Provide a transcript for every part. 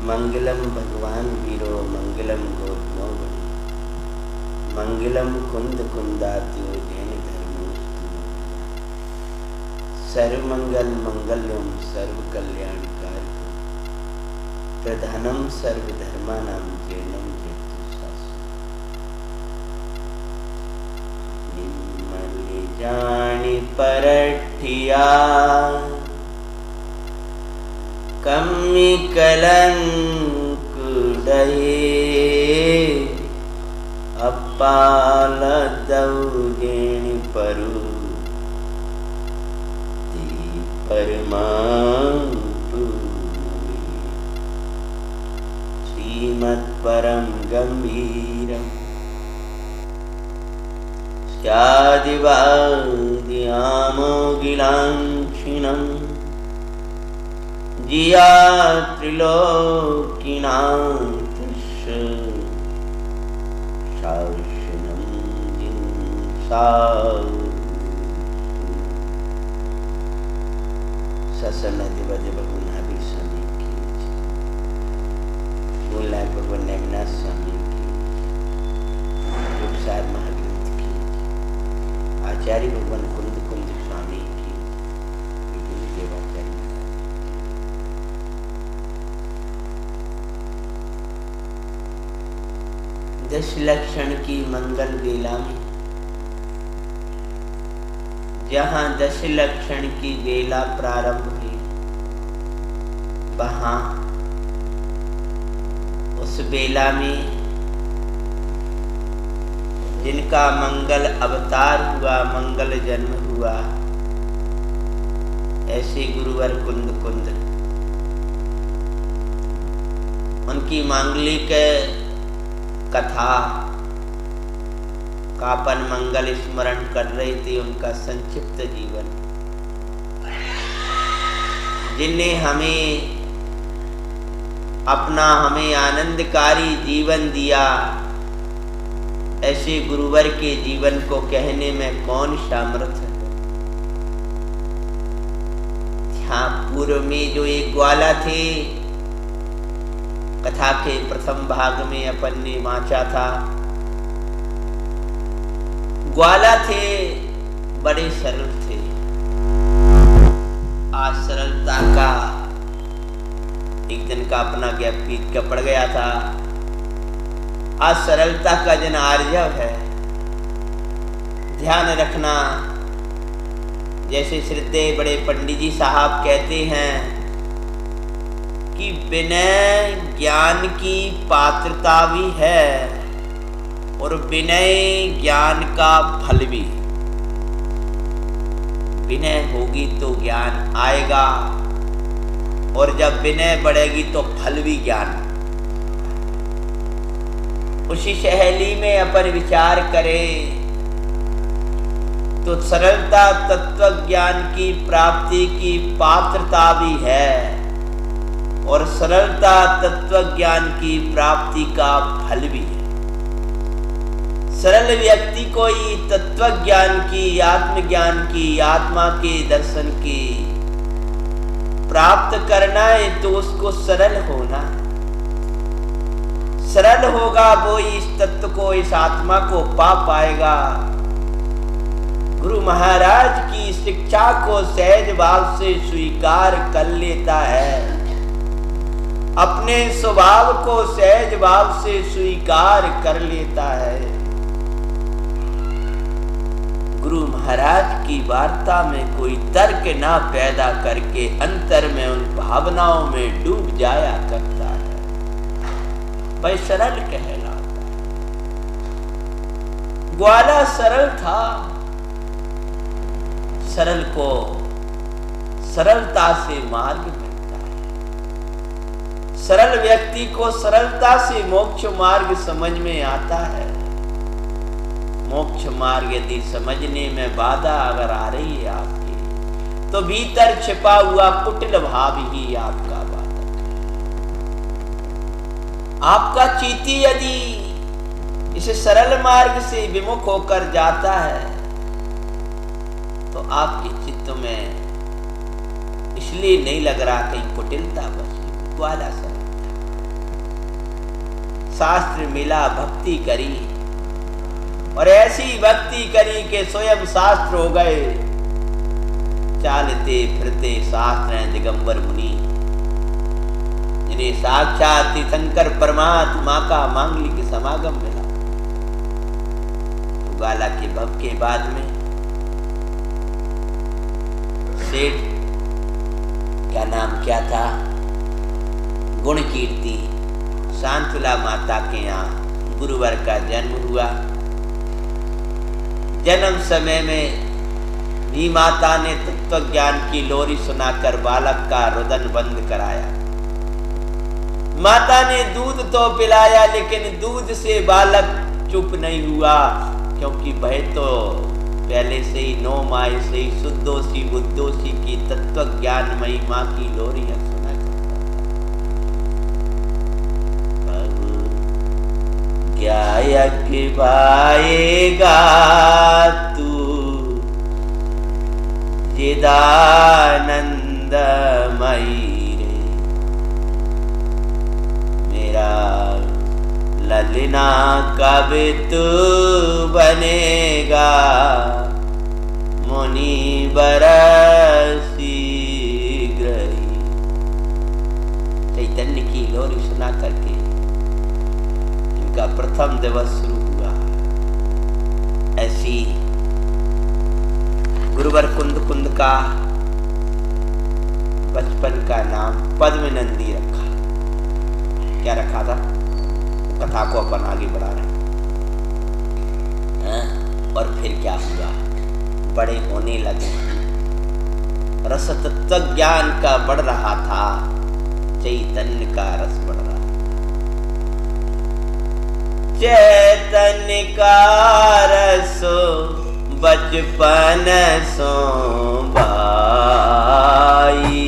मंगलम भगवान वीरो मंगलम गोपनो मंगलम कुंद कुंदात्यो जैन धर्मोस्तु सर्वमंगल मंगल्यम सर्व कल्याणकार प्रधानम सर्वधर्मानां जैनम जयतु शास्त्रम निम्मले जानी परठिया कम्मी कलंक डहे अपाल दौगेण परु ती परमांतु श्रीमत्परम गंभीरम स्यादिवादियामोगिलांक्षिणम् जिया त्रिलोकिनाथश्च शासनं जिन्सा ससनदि बदे भगवान हबीब स्वामी की बोला भगवान नेमनाथ स्वामी की रूपसार महाग्रंथ की आचार्य भगवान कुंद कुंद स्वामी की देवाचार्य दश लक्षण की मंगल बेला में जहाँ दश लक्षण की बेला प्रारंभ हुई वहाँ उस बेला में जिनका मंगल अवतार हुआ मंगल जन्म हुआ ऐसे गुरुवर कुंद कुंद उनकी मांगलिक कथा कापन मंगल स्मरण कर रहे थे उनका संक्षिप्त जीवन जिन्हें हमें आनंदकारी जीवन दिया ऐसे गुरुवर के जीवन को कहने में कौन सामर्थ है। यहाँ पूर्व में जो एक ग्वाला थे कथा के प्रथम भाग में अपन ने वांचा था ग्वाला थे बड़े सरल थे। आज सरलता का एक दिन का अपना गैप पीत का पड़ गया था। आज सरलता का जन आर्जव है। ध्यान रखना जैसे श्रद्धेय बड़े पंडित जी साहब कहते हैं कि विनय ज्ञान की पात्रता भी है और विनय ज्ञान का फल भी। विनय होगी तो ज्ञान आएगा और जब विनय बढ़ेगी तो फल भी ज्ञान। उसी शैली में अपन विचार करें तो सरलता तत्व ज्ञान की प्राप्ति की पात्रता भी है और सरलता तत्व ज्ञान की प्राप्ति का फल भी है। सरल व्यक्ति को ही तत्व ज्ञान की आत्मज्ञान की आत्मा के दर्शन की प्राप्त करना है तो उसको सरल होना है। सरल होगा वो इस तत्व को इस आत्मा को पा पाएगा। गुरु महाराज की शिक्षा को सहज भाव से स्वीकार कर लेता है। अपने स्वभाव को सहज भाव से स्वीकार कर लेता है। गुरु महाराज की वार्ता में कोई तर्क ना पैदा करके अंतर में उन भावनाओं में डूब जाया करता है। भाई सरल कहलाता है। ग्वाला सरल था। सरल को सरलता से मार्ग मिलता है। सरल व्यक्ति को सरलता से मोक्ष मार्ग समझ में आता है। मोक्ष मार्ग यदि समझने में बाधा अगर आ रही है आपके तो भीतर छिपा हुआ कुटिल भाव ही आपका बाधक है। आपका चीती यदि इस सरल मार्ग से विमुख होकर जाता है तो आपके चित्त में इसलिए नहीं लग रहा कहीं कुटिलता बची, ग्वाला सरलता। शास्त्र मिला भक्ति करी, और ऐसी भक्ति करी कि स्वयं शास्त्र हो गए। चालते फिरते शास्त्र हैं दिगंबर मुनि, जिन्हें साक्षात शंकर परमात्मा का मांगलिक समागम मिला। तो गाला के भव के बाद में सेठ, क्या नाम क्या था, गुण कीर्ति, शांतुला माता के यहाँ गुरुवर का जन्म हुआ। जन्म समय में भी माता ने तत्व ज्ञान की लोरी सुनाकर बालक का रुदन बंद कराया। माता ने दूध तो पिलाया, लेकिन दूध से बालक चुप नहीं हुआ, क्योंकि वह तो पहले से ही 9 माह से ही शुद्धोषी बुद्धोषी की तत्व ज्ञानमयी माँ की लोरियां सुना करता। ज्ञायज्ञ पाएगा तू चिदानंदमयी रे, मेरा ललना कब तू बनेगा मुनि बरसी ग्रही। चैतन्य की लोरी सुना करके इनका प्रथम दिवस शुरू हुआ। ऐसी गुरुवर कुंद का बचपन का नाम पद्मनंदी रखा। क्या रखा था? कथा को अपन आगे बढ़ा रहे हैं। और फिर क्या हुआ, बड़े होने लगे, रस तत्व ज्ञान का बढ़ रहा था, चैतन्य का रस बढ़ रहा था। चैतन्य का रस बचपन सो भाई,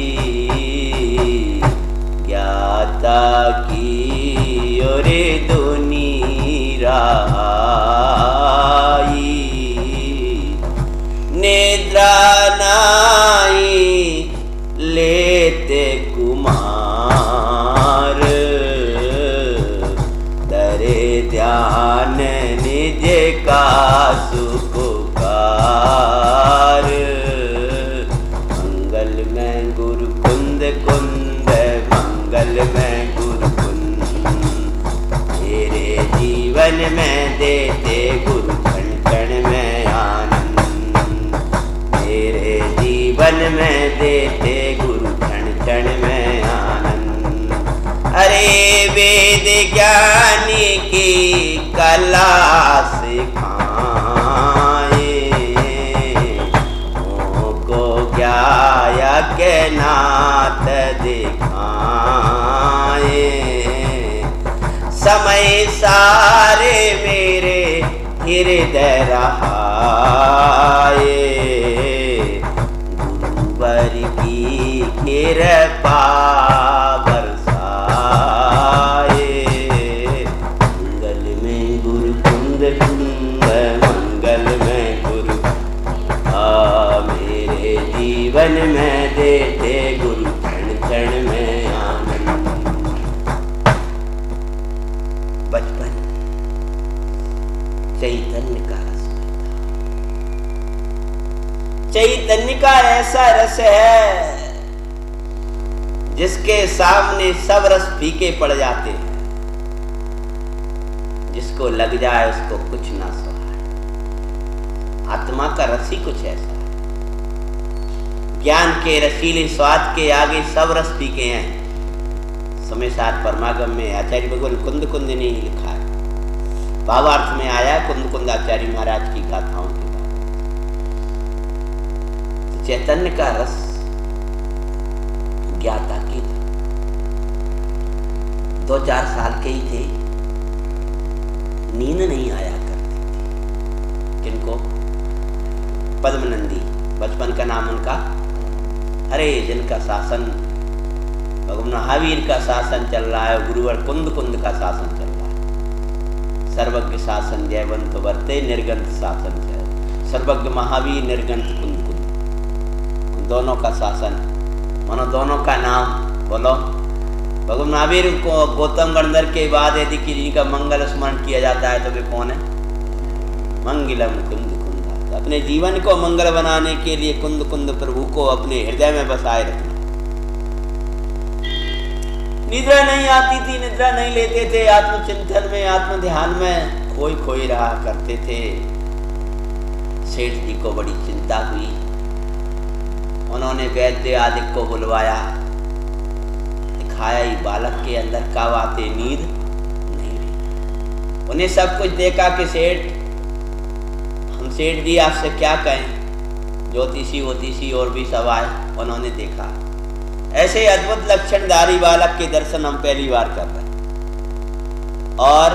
ज्ञाता की रे दुनी राई, निद्रा नाई लेते कुमार, तरे ध्यान निज का सुपुकार। मंगल में गुरु कुंद कुंद, मंगल में गुरु कुंद, तेरे जीवन में देते गुरु क्षण क्षण में आनंद, तेरे जीवन में देते गुरु क्षण क्षण में आनंद। अरे वेद ज्ञानी की कला सिखाए, को ज्ञाया के नाथ दिखाए। समय सारे मेरे हृदय रहाए, गुरुवर की कृपा बरसाए। मंगल में गुरु कुंद कुंद, मंगल में गुरु मेरे जीवन में देते गुरु क्षण क्षण में आनंद। बचपन चैतन्य का रस, चैतन्य का ऐसा रस है जिसके सामने सब रस फीके पड़ जाते हैं। जिसको लग जाए उसको कुछ ना सहाय। आत्मा का रस ही कुछ ऐसा है। ज्ञान के रसीले स्वाद के आगे सब रस फीके हैं। समय साथ परमागम में आचार्य भगवान कुंद कुंद ने ही लिखा है। भावार्थ में आया कुंद कुंद आचार्य महाराज की गाथाओं के बाद। तो चैतन्य का रस ज्ञाता की था। 2-4 साल के ही थे, नींद नहीं आया करती थी। किनको? पद्मनंदी, बचपन का नाम उनका। अरे जिनका शासन भगवान महावीर का शासन चल रहा है, गुरुवर कुंद कुंद का शासन चल रहा है। सर्वज्ञ शासन जयवंत वर्ते, निर्गंत शासन है। सर्वज्ञ महावीर, निर्गंत कुंद कुंद, दोनों का शासन। मानो दोनों का नाम बोलो, भगवान महावीर को गौतम गणधर के बाद यदि किसी का मंगल स्मरण किया जाता है तो वे कौन है? मंगलम कुंद कुंदा। तो अपने जीवन को मंगल बनाने के लिए कुंद कुंद प्रभु को अपने हृदय में बसाए रखना। निद्रा नहीं आती थी, निद्रा नहीं लेते थे, आत्मचिंतन में आत्म ध्यान में खोई खोई रहा करते थे। सेठ जी को बड़ी चिंता हुई। उन्होंने वैद्य आदि को बुलवाया, दिखाया ही बालक के अंदर का बातें नींद नहीं रही। उन्हें सब कुछ देखा कि सेठ, हम सेठ जी आपसे क्या कहें, ज्योतिषी वोतिषी और भी सब आए। उन्होंने देखा ऐसे अद्भुत लक्षणधारी बालक के दर्शन हम पहली बार कर रहे हैं। और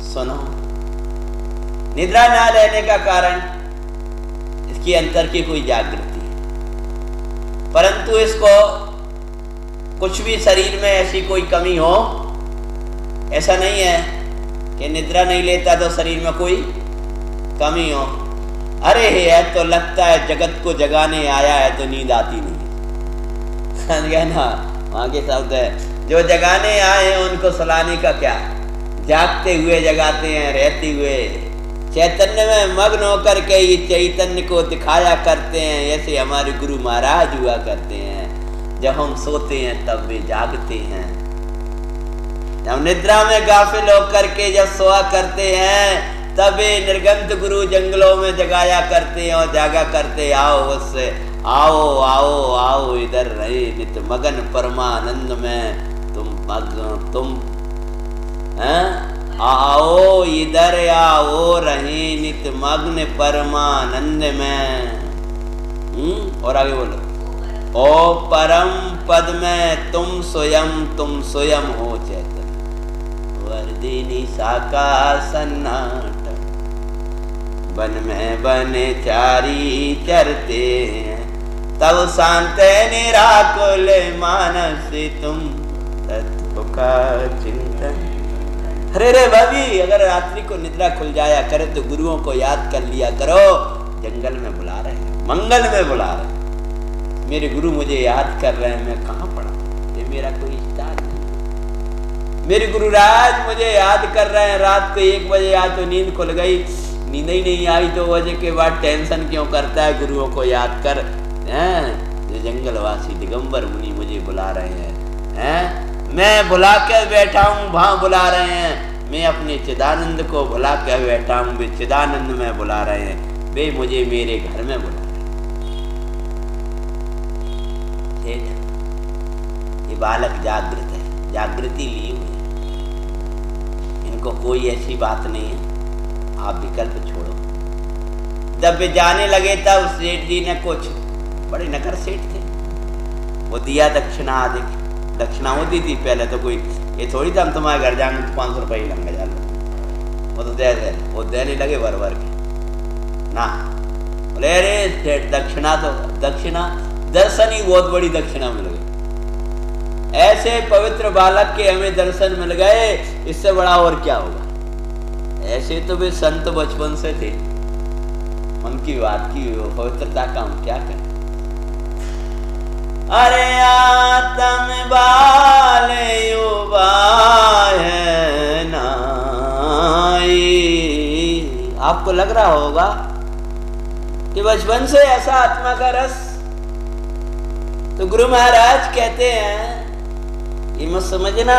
सुनो, निद्रा न रहने का कारण इसकी अंतर की कोई जागृति है, परंतु इसको कुछ भी शरीर में ऐसी कोई कमी हो, ऐसा नहीं है कि निद्रा नहीं लेता तो शरीर में कोई कमी हो। अरे है तो लगता है जगत को जगाने आया है तो नींद आती नहीं है ना। वहां के शब्द है, जो जगाने आए हैं उनको सुलाने का क्या, जागते हुए जगाते हैं, रहते हुए चैतन्य में मग्न होकर के ये चैतन्य को दिखाया करते हैं। ऐसे हमारे गुरु महाराज हुआ करते हैं। जब हम सोते हैं तब वे जागते हैं, जब निद्रा में गाफिल होकर के जब सोया करते हैं तब वे निर्गंत गुरु जंगलों में जगाया करते हैं और जागा करते, आओ उससे आओ आओ आओ इधर रहे नित मगन परमानंद में तुम आओ इधर आओ रहे नित मग्न परमानंद में। और आगे बोलो, ओ परम पद में तुम स्वयं हो चैतन्य, वर्दिनी साका सन्नाट, वन में बने चारी चरते हैं, तब शांत निराकुल मानस तुम तत्व का चिंतन। अरे रे भाभी, अगर रात्रि को निद्रा खुल जाया करे तो गुरुओं को याद कर लिया करो। जंगल में बुला रहे हैं, मंगल में बुला रहे हैं, मेरे गुरु मुझे याद कर रहे हैं, मैं कहाँ पड़ा, ये मेरा कोई स्टार नहीं। मेरे गुरु राज मुझे याद कर रहे हैं। रात को 1 बजे या तो नींद खुल गई, नींद ही नहीं आई 2 बजे के बाद टेंशन क्यों करता है, गुरुओं को याद कर। जो जंगलवासी दिगंबर मुनि मुझे बुला रहे हैं, मैं बुला कर बैठा हूँ, वहां बुला रहे हैं। मैं अपने चिदानंद को बुला कर बैठा हूँ, वे चिदानंद में बुला रहे हैं, वे मुझे मेरे घर में बुला रहे हैं। ये बालक जागृत है, जागृति ली हुई है, इनको कोई ऐसी बात नहीं है, आप विकल्प छोड़ो। जब वे जाने लगे तब सेठ जी ने कुछ, बड़े नगर सेठ थे, वो दिया दक्षिणा आदि। दक्षिणा होती थी पहले तो, कोई ये थोड़ी था हम तुम्हारे घर जाएंगे तो 500 रुपये ही लंगा जा लो, वो तो वो देने लगे भर भर के ना। बोले अरे दक्षिणा तो दक्षिणा, दर्शन ही बहुत बड़ी दक्षिणा मिल गई। ऐसे पवित्र बालक के हमें दर्शन मिल गए, इससे बड़ा और क्या होगा। ऐसे तो वे संत बचपन से थे, उनकी बात की पवित्रता का हम क्या करें। अरे आत्म बाल युवा है नाई। आपको लग रहा होगा कि बचपन से ऐसा आत्मा का रस, तो गुरु महाराज कहते हैं, ये मत समझना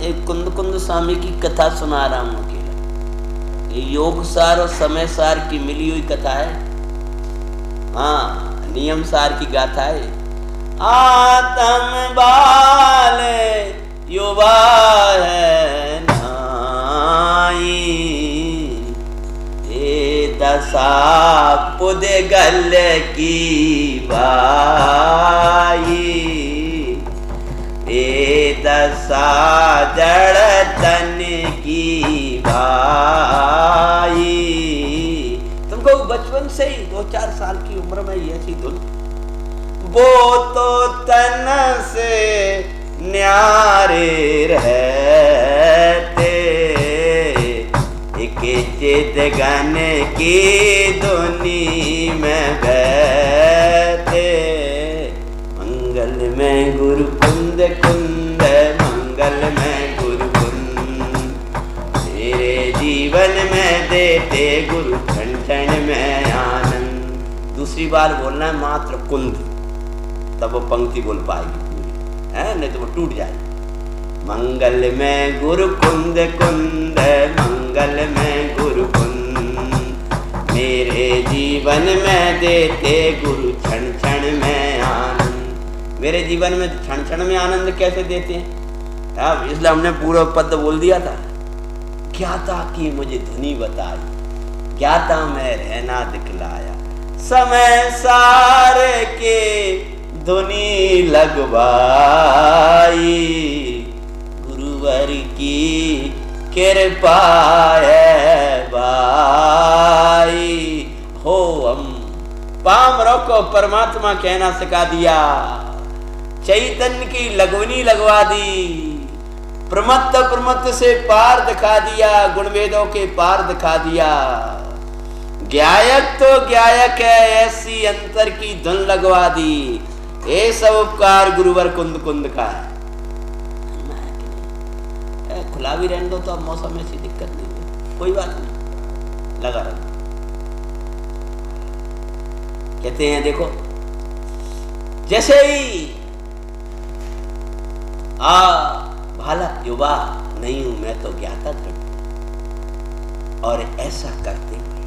एक कुंद कुंद स्वामी की कथा सुना रहा हूं अकेला, ये योग सार और समय सार की मिली हुई कथा है। हाँ, नियम सार की गाथा है। आत्म बाल युवा है नाई, ये दशा पुद्गल की बाई, ये दशा जड़ तन की भाई। तुमको बचपन से ही 2-4 साल की उम्र में ये ऐसी धुन, वो तो तन से न्यारे रहते, एक चितगन की धुनी में बैठे, मंगल में गुरु कुंद कुंद मंगल में गुरु कुंद, मेरे जीवन में देते गुरु क्षण क्षण में आनंद। दूसरी बार बोलना है मात्र कुंद, तब वो पंक्ति बोल पाएगी पूरी, है नहीं तो वो टूट जाएगी। मंगल में गुरु कुंद कुंद, मंगल में गुरु कुंद, मेरे जीवन में देते गुरु क्षण क्षण में आनंद। मेरे जीवन में क्षण क्षण में आनंद कैसे देते हैं? अब इसलिए हमने पूरा पद बोल दिया था। ज्ञाता की मुझे धुनी बताई, ज्ञाता में रहना दिखलाया, समय सार के धुनी लगवाई, गुरुवर की कृपा है भाई। हो हम पामरों को परमात्मा कहना सिखा दिया, चैतन्य की लगवनी लगवा दी, प्रमत्त प्रमत्त से पार दिखा दिया, गुणवेदों के पार दिखा दिया। ज्ञायक तो ज्ञायक है, ऐसी अंतर की धुन लगवा दी। ये सब उपकार गुरुवर कुंद कुंद का है। खुला भी रहने दो तो अब मौसम में ऐसी दिक्कत नहीं है, कोई बात नहीं, लगा रहो। कहते हैं देखो, जैसे ही बालक युवा नहीं हूं मैं तो ज्ञाता दृढ़, और ऐसा करते हुए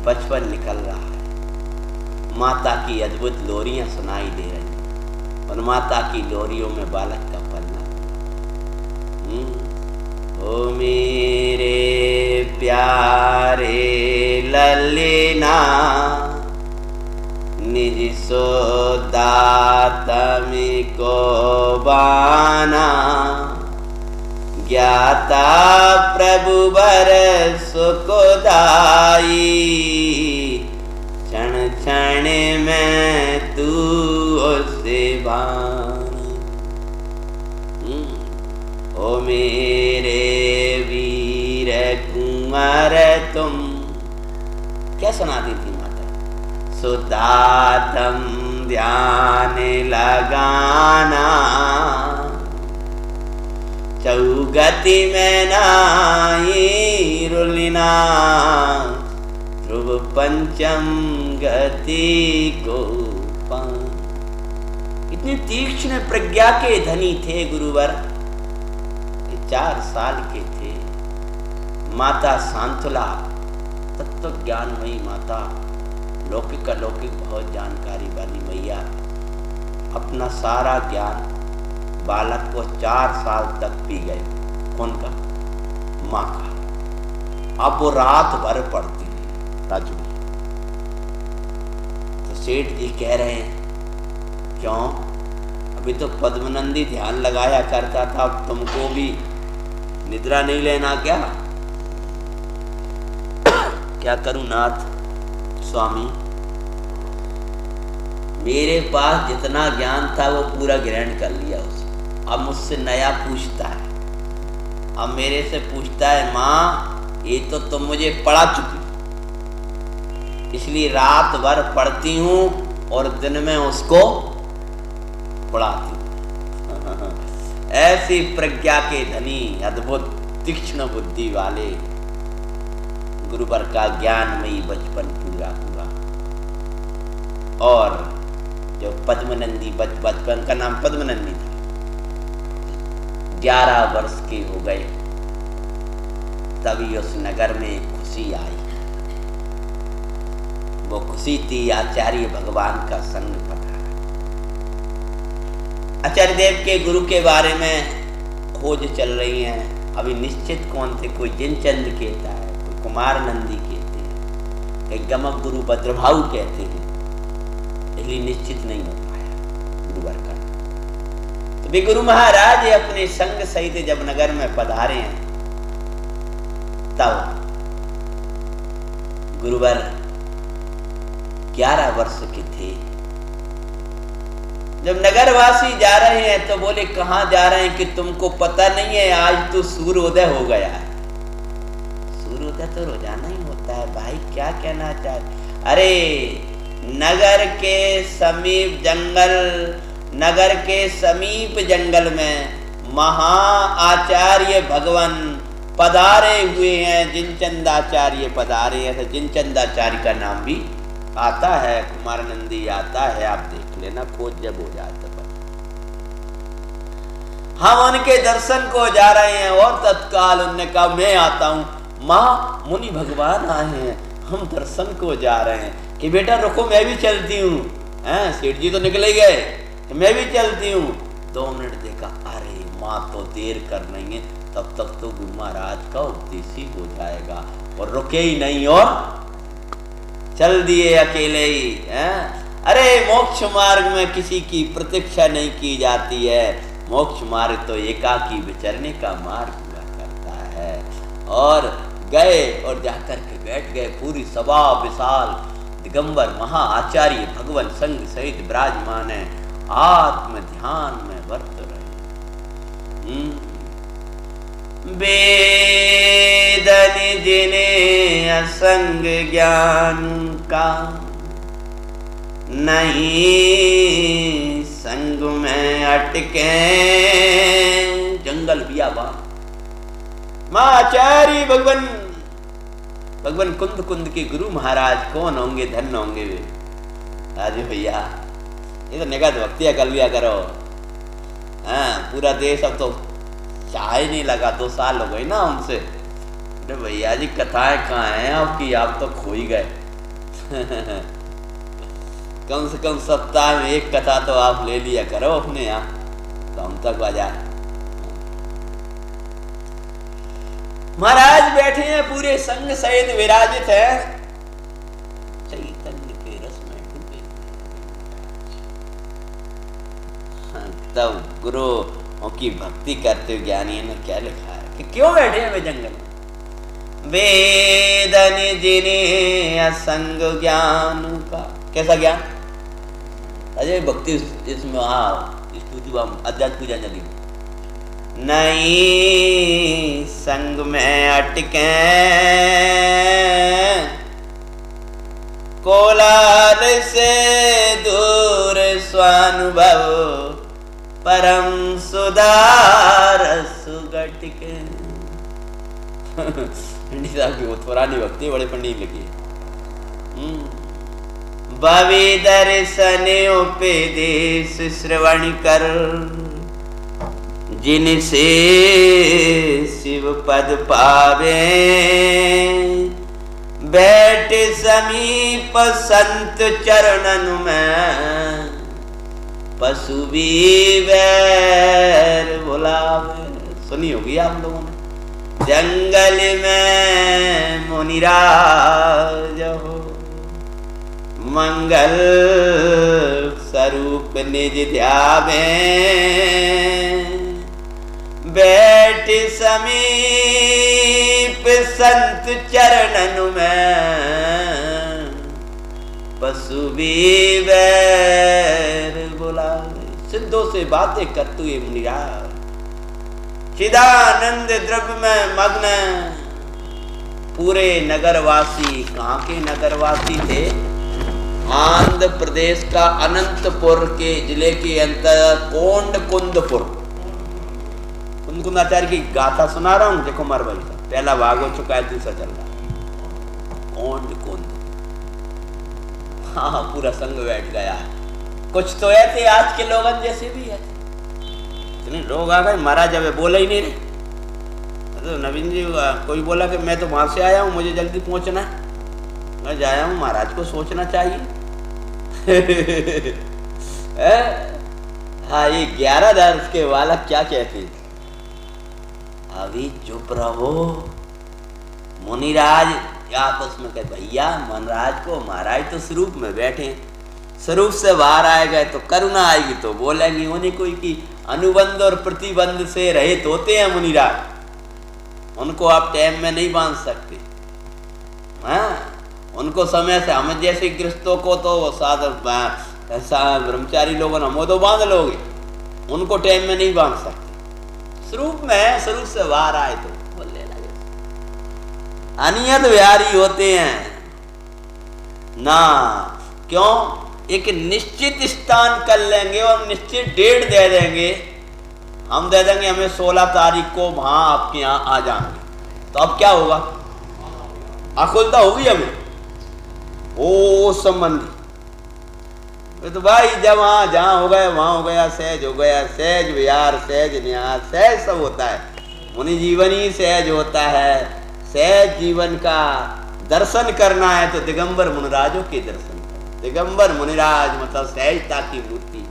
बचपन निकल रहा है। माता की अद्भुत लोरियां सुनाई दे रही हैं, और माता की लोरियों में बालक का पलना। ओ मेरे प्यारे ललिना, निज सोदातमी को बाना, ज्ञाता प्रभु बर सुखदाई, क्षण क्षण में तू उसे बान। ओ मेरे वीर कुंवर तुम, क्या सुनाती थी माता? सुदातम ध्यान लगाना, चौगति में नाई रुलिना, ध्रुव पंचम गति को पान। इतनी तीक्ष्ण प्रज्ञा के धनी थे गुरुवर। 4 साल के थे। माता शांतला तत्व ज्ञानमयी माता, लौकिक अलौकिक बहुत जानकारी वाली मैया, अपना सारा ज्ञान बालक को 4 साल तक पी गए। कौन का? माँ का। अब वो रात भर पढ़ती है राजू। तो सेठ जी कह रहे हैं, क्यों? अभी तो पद्मनंदी ध्यान लगाया करता था, अब तुमको भी निद्रा नहीं लेना क्या? क्या करूं नाथ स्वामी, मेरे पास जितना ज्ञान था वो पूरा ग्रहण कर लिया उसने। अब मुझसे नया पूछता है, अब मेरे से पूछता है, माँ ये तो तुम मुझे पढ़ा चुकी, इसलिए रात भर पढ़ती हूँ और दिन में उसको पढ़ाती हूँ। ऐसी प्रज्ञा के धनी, अद्भुत तीक्ष्ण बुद्धि वाले गुरुवर का ज्ञानमयी बचपन पूरा हुआ। और जो पद्मनंदी, बचपन का नाम पद्मनंदी था, 11 वर्ष के हो गए तभी उस नगर में खुशी आई। वो खुशी थी आचार्य भगवान का संग पता। आचार्य देव के गुरु के बारे में खोज चल रही है। अभी निश्चित कौन थे, कोई जिनचंद कहता है, कोई कुमार नंदी कहते हैं, एक गमक गुरु भद्रभाऊ कहते हैं, इसलिए निश्चित नहीं हो पाया गुरुवर का। तो भी गुरु महाराज अपने संग सहित जब नगर में पधारे हैं, तब गुरुवर 11 वर्ष के थे। जब नगरवासी जा रहे हैं तो बोले, कहां जा रहे हैं कि तुमको पता नहीं है, आज तो सूर्योदय हो गया है। सूर्योदय तो रोजाना ही होता है भाई, क्या कहना चाहते? अरे नगर के समीप जंगल में महा आचार्य भगवान पधारे हुए हैं, जिनचंदाचार्य पधारे हैं। जिनचंदाचार्य का नाम भी आता है, कुमारानंदी आता है, आप देख लेना खोज जब हो जाए तब। हम उनके दर्शन को जा रहे हैं और तत्काल उनने कहा मैं आता हूं। माँ मुनि भगवान आए हैं, हम दर्शन को जा रहे हैं। कि बेटा रुको मैं भी चलती हूँ। सेठ जी तो निकले गए, मैं भी चलती हूँ। 2 मिनट देखा, अरे माँ तो देर कर रही है, तब तक तो गुरु महाराज का उपदेश ही हो जाएगा। और रुके ही नहीं और चल दिए अकेले ही। अरे मोक्ष मार्ग में किसी की प्रतीक्षा नहीं की जाती है। मोक्ष मार्ग तो एकाकी विचरने का मार्ग हुआ करता है। और गए और जाकर के बैठ गए। पूरी सभा विशाल दिगंबर महा आचार्य भगवान संग सहित विराजमान है, आत्म ध्यान में वर्त रहे। वेदन जिने असंग ज्ञान का, नहीं संग में अटके। जंगल बियाबान मां आचार्य भगवान कुंद कुंद के गुरु महाराज कौन होंगे, धन्य होंगे वे। राजू भैया ये तो निगत भक्तियां कर लिया करो। पूरा देश अब तो चाय नहीं लगा, 2 साल हो गए ना हमसे। अरे भैया जी कथाएं कहाँ हैं आपकी, आप तो खो ही गए। कम से कम सप्ताह में 1 कथा तो आप ले लिया करो अपने यहाँ, तो हम तक बाजार। महाराज बैठे हैं, पूरे संग सहित विराजित है, चैतन्य के रस में डूबे। तब गुरु की भक्ति करते हुए ज्ञानी ने क्या लिखा है कि क्यों बैठे हैं वे जंगल में। वेदन जिने असंग ज्ञान का, कैसा ज्ञान? अजय भक्ति इसमें अध्यात्म पूजा चली। नहीं संग में अटके, कोलाल से दूर स्वानुभव, परम सुधार सुगट के। पंडित साहब की बहुत पुरानी भक्ति, बड़े पंडित लगी। भवि दर्शन उपदेश श्रवण कर, जिनसे शिव पद पावे। बैठ समीप संत चरणन में, पशु भी वैर बुलावे। सुनी होगी आप लोगों ने। जंगल में मुनिराज हो, मंगल स्वरूप निज ध्यावे। बैठ समीप संत चरणन में, पशु भी वैर बुलावे। सिद्धों से बातें करते हुए मुनिराज चिदानंद द्रव्य में मग्न। पूरे नगरवासी, कहाँ के नगरवासी थे? आंध्र प्रदेश का अनंतपुर के जिले के अंतर्गत कोंडकुंदपुर। कुंदकुंदाचार्य की गाथा सुना रहा हूँ, देखो कुमार भाई का पहला भाग हो चुका है, दूसरा चल रहा है। कोंडकुंद, हाँ पूरा संग बैठ गया है। कुछ तो ऐसे आज के लोगन जैसे भी है, इतने लोग आ गए। महाराज अब बोला ही नहीं रहे। तो नवीन जी कोई बोला कि मैं तो वहां से आया हूँ, मुझे जल्दी पहुंचना है, मैं जाया हूँ। महाराज को सोचना चाहिए। हाँ ये 11 के वाला क्या कहते हैं? अभी चुप रहो। मुनिराज आपस में कहते भैया मनराज को, महाराज तो स्वरूप में बैठे, स्वरूप से बाहर आए गए तो करुणा आएगी तो बोलेंगे। उन्हें कोई की अनुबंध और प्रतिबंध से रहित होते हैं मुनिराज, उनको आप टाइम में नहीं बांध सकते। उनको समय से, हम जैसे गृहस्थों को तो साध ब्रह्मचारी लोगों ने तो बांध लोगे, उनको टाइम में नहीं बांध सकते। स्वरूप में, स्वरूप से बाहर आए तो बोलने लगे। अनियत विहारी होते हैं ना, क्यों? एक निश्चित स्थान कर लेंगे और निश्चित डेट दे देंगे। हम दे देंगे हमें 16 तारीख को वहां आपके यहाँ आ जाएंगे, तो अब क्या होगा? आकुलता होगी हमें। ओ संबंधी तो भाई जब वहां जहां हो गया वहां हो गया, सहज हो गया, सहज विहार, सहज न्यास, सहज सब होता है। मुनि जीवन ही सहज होता है। सहज जीवन का दर्शन करना है तो दिगंबर मुनिराजों के दर्शन करो। दिगंबर मुनिराज मतलब सहजता की मूर्ति।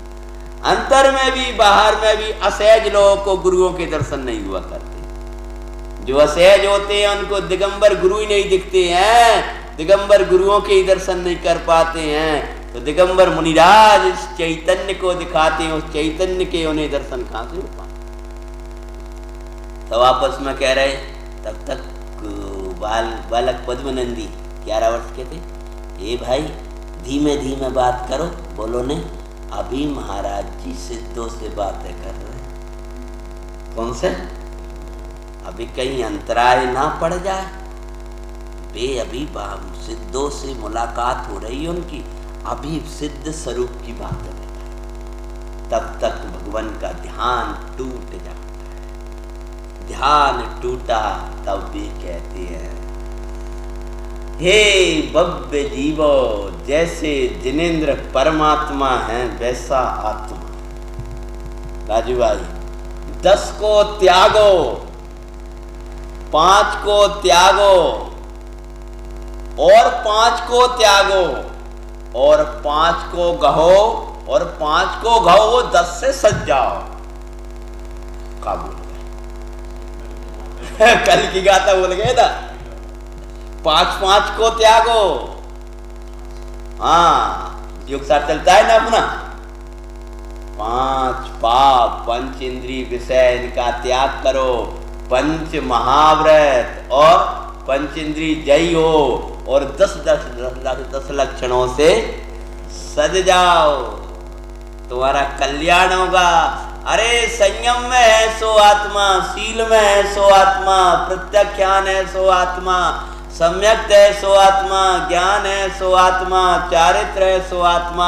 अंतर में भी बाहर में भी असहज लोगों को गुरुओं के दर्शन नहीं हुआ करते। जो असहज होते हैं उनको दिगंबर गुरु ही नहीं दिखते हैं, दिगंबर गुरुओं के ही दर्शन नहीं कर पाते हैं। तो दिगंबर मुनिराज इस चैतन्य को दिखाते हैं, उस चैतन्य के उन्हें दर्शन कहां से हो पाते। तब आपस में कह रहे, तब तक बालक पद्मनंदी 11 वर्ष के थे, ए भाई धीमे धीमे बात करो, बोलो ने अभी महाराज जी सिद्धों से बातें कर रहे हैं। कौन से? अभी कहीं अंतराय ना पड़ जाए, वे अभी सिद्धों से मुलाकात हो रही है उनकी, अभी सिद्ध स्वरूप की बात है। तब तक भगवान का ध्यान टूट जाता है। ध्यान टूटा तब भी कहते हैं, हे भव्य जीवो, जैसे जिनेंद्र परमात्मा है वैसा आत्मा। राजू भाई 10 को त्यागो, 5 को त्यागो, और 5 को त्यागो, और 5 को गहो, और 5 को गहो, 10 से सज जाओ। काबू कल की गाथा बोल गए ना, 5 को त्यागो। हाँ योग साथ चलता है ना अपना। 5 पाप, 5 इंद्रिय विषय इनका त्याग करो, 5 महाव्रत और 5 इंद्रिय जय हो, और 10 लक्षणों से सज जाओ, तुम्हारा कल्याण होगा। अरे संयम में है सो आत्मा, शील में है सो आत्मा, प्रत्याख्यान है सो आत्मा, सम्यक है सो आत्मा, ज्ञान है सो आत्मा, चारित्र है सो आत्मा,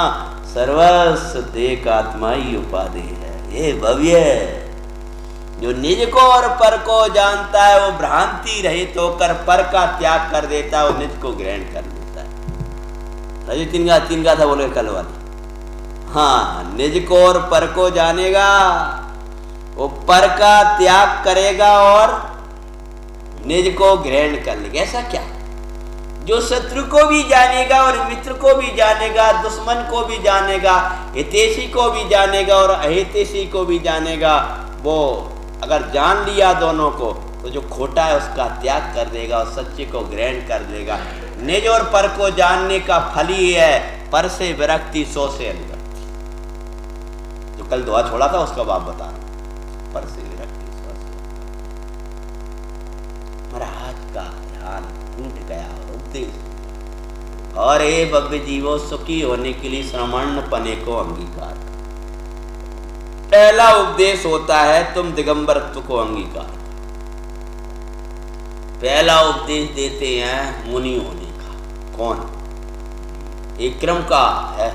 सर्वस्व देख आत्मा ही उपाधि है। ये भव्य जो निज को और पर को जानता है वो भ्रांति रहित होकर पर का त्याग कर देता है, वो निज को ग्रहण कर लेता है। तीन गाथा बोले कल वाली। हाँ, निज को और पर को जानेगा, वो पर का त्याग करेगा और निज को ग्रहण कर लेगा। ऐसा क्या? जो शत्रु को भी जानेगा और मित्र को भी जानेगा, दुश्मन को भी जानेगा, हितैषी को भी जानेगा और अहितैषी को भी जानेगा, वो अगर जान लिया दोनों को तो जो खोटा है उसका त्याग कर देगा और सच्चे को ग्रहण कर देगा। निज और पर को जानने का फल ही है पर से विरक्ति, सो से अनुरक्ति। जो कल दुआ छोड़ा था उसका बाप बता रहा, पर से विरक्ति, सो से। महाराज का ध्यान टूट गया और उपदेश। और ये भव्य जीवो सुखी होने के लिए श्रमण पने को अंगीकार। पहला उपदेश होता है तुम दिगंबरत्व को अंगीकार। पहला उपदेश देते हैं मुनि होने का। कौन? एक क्रम का है,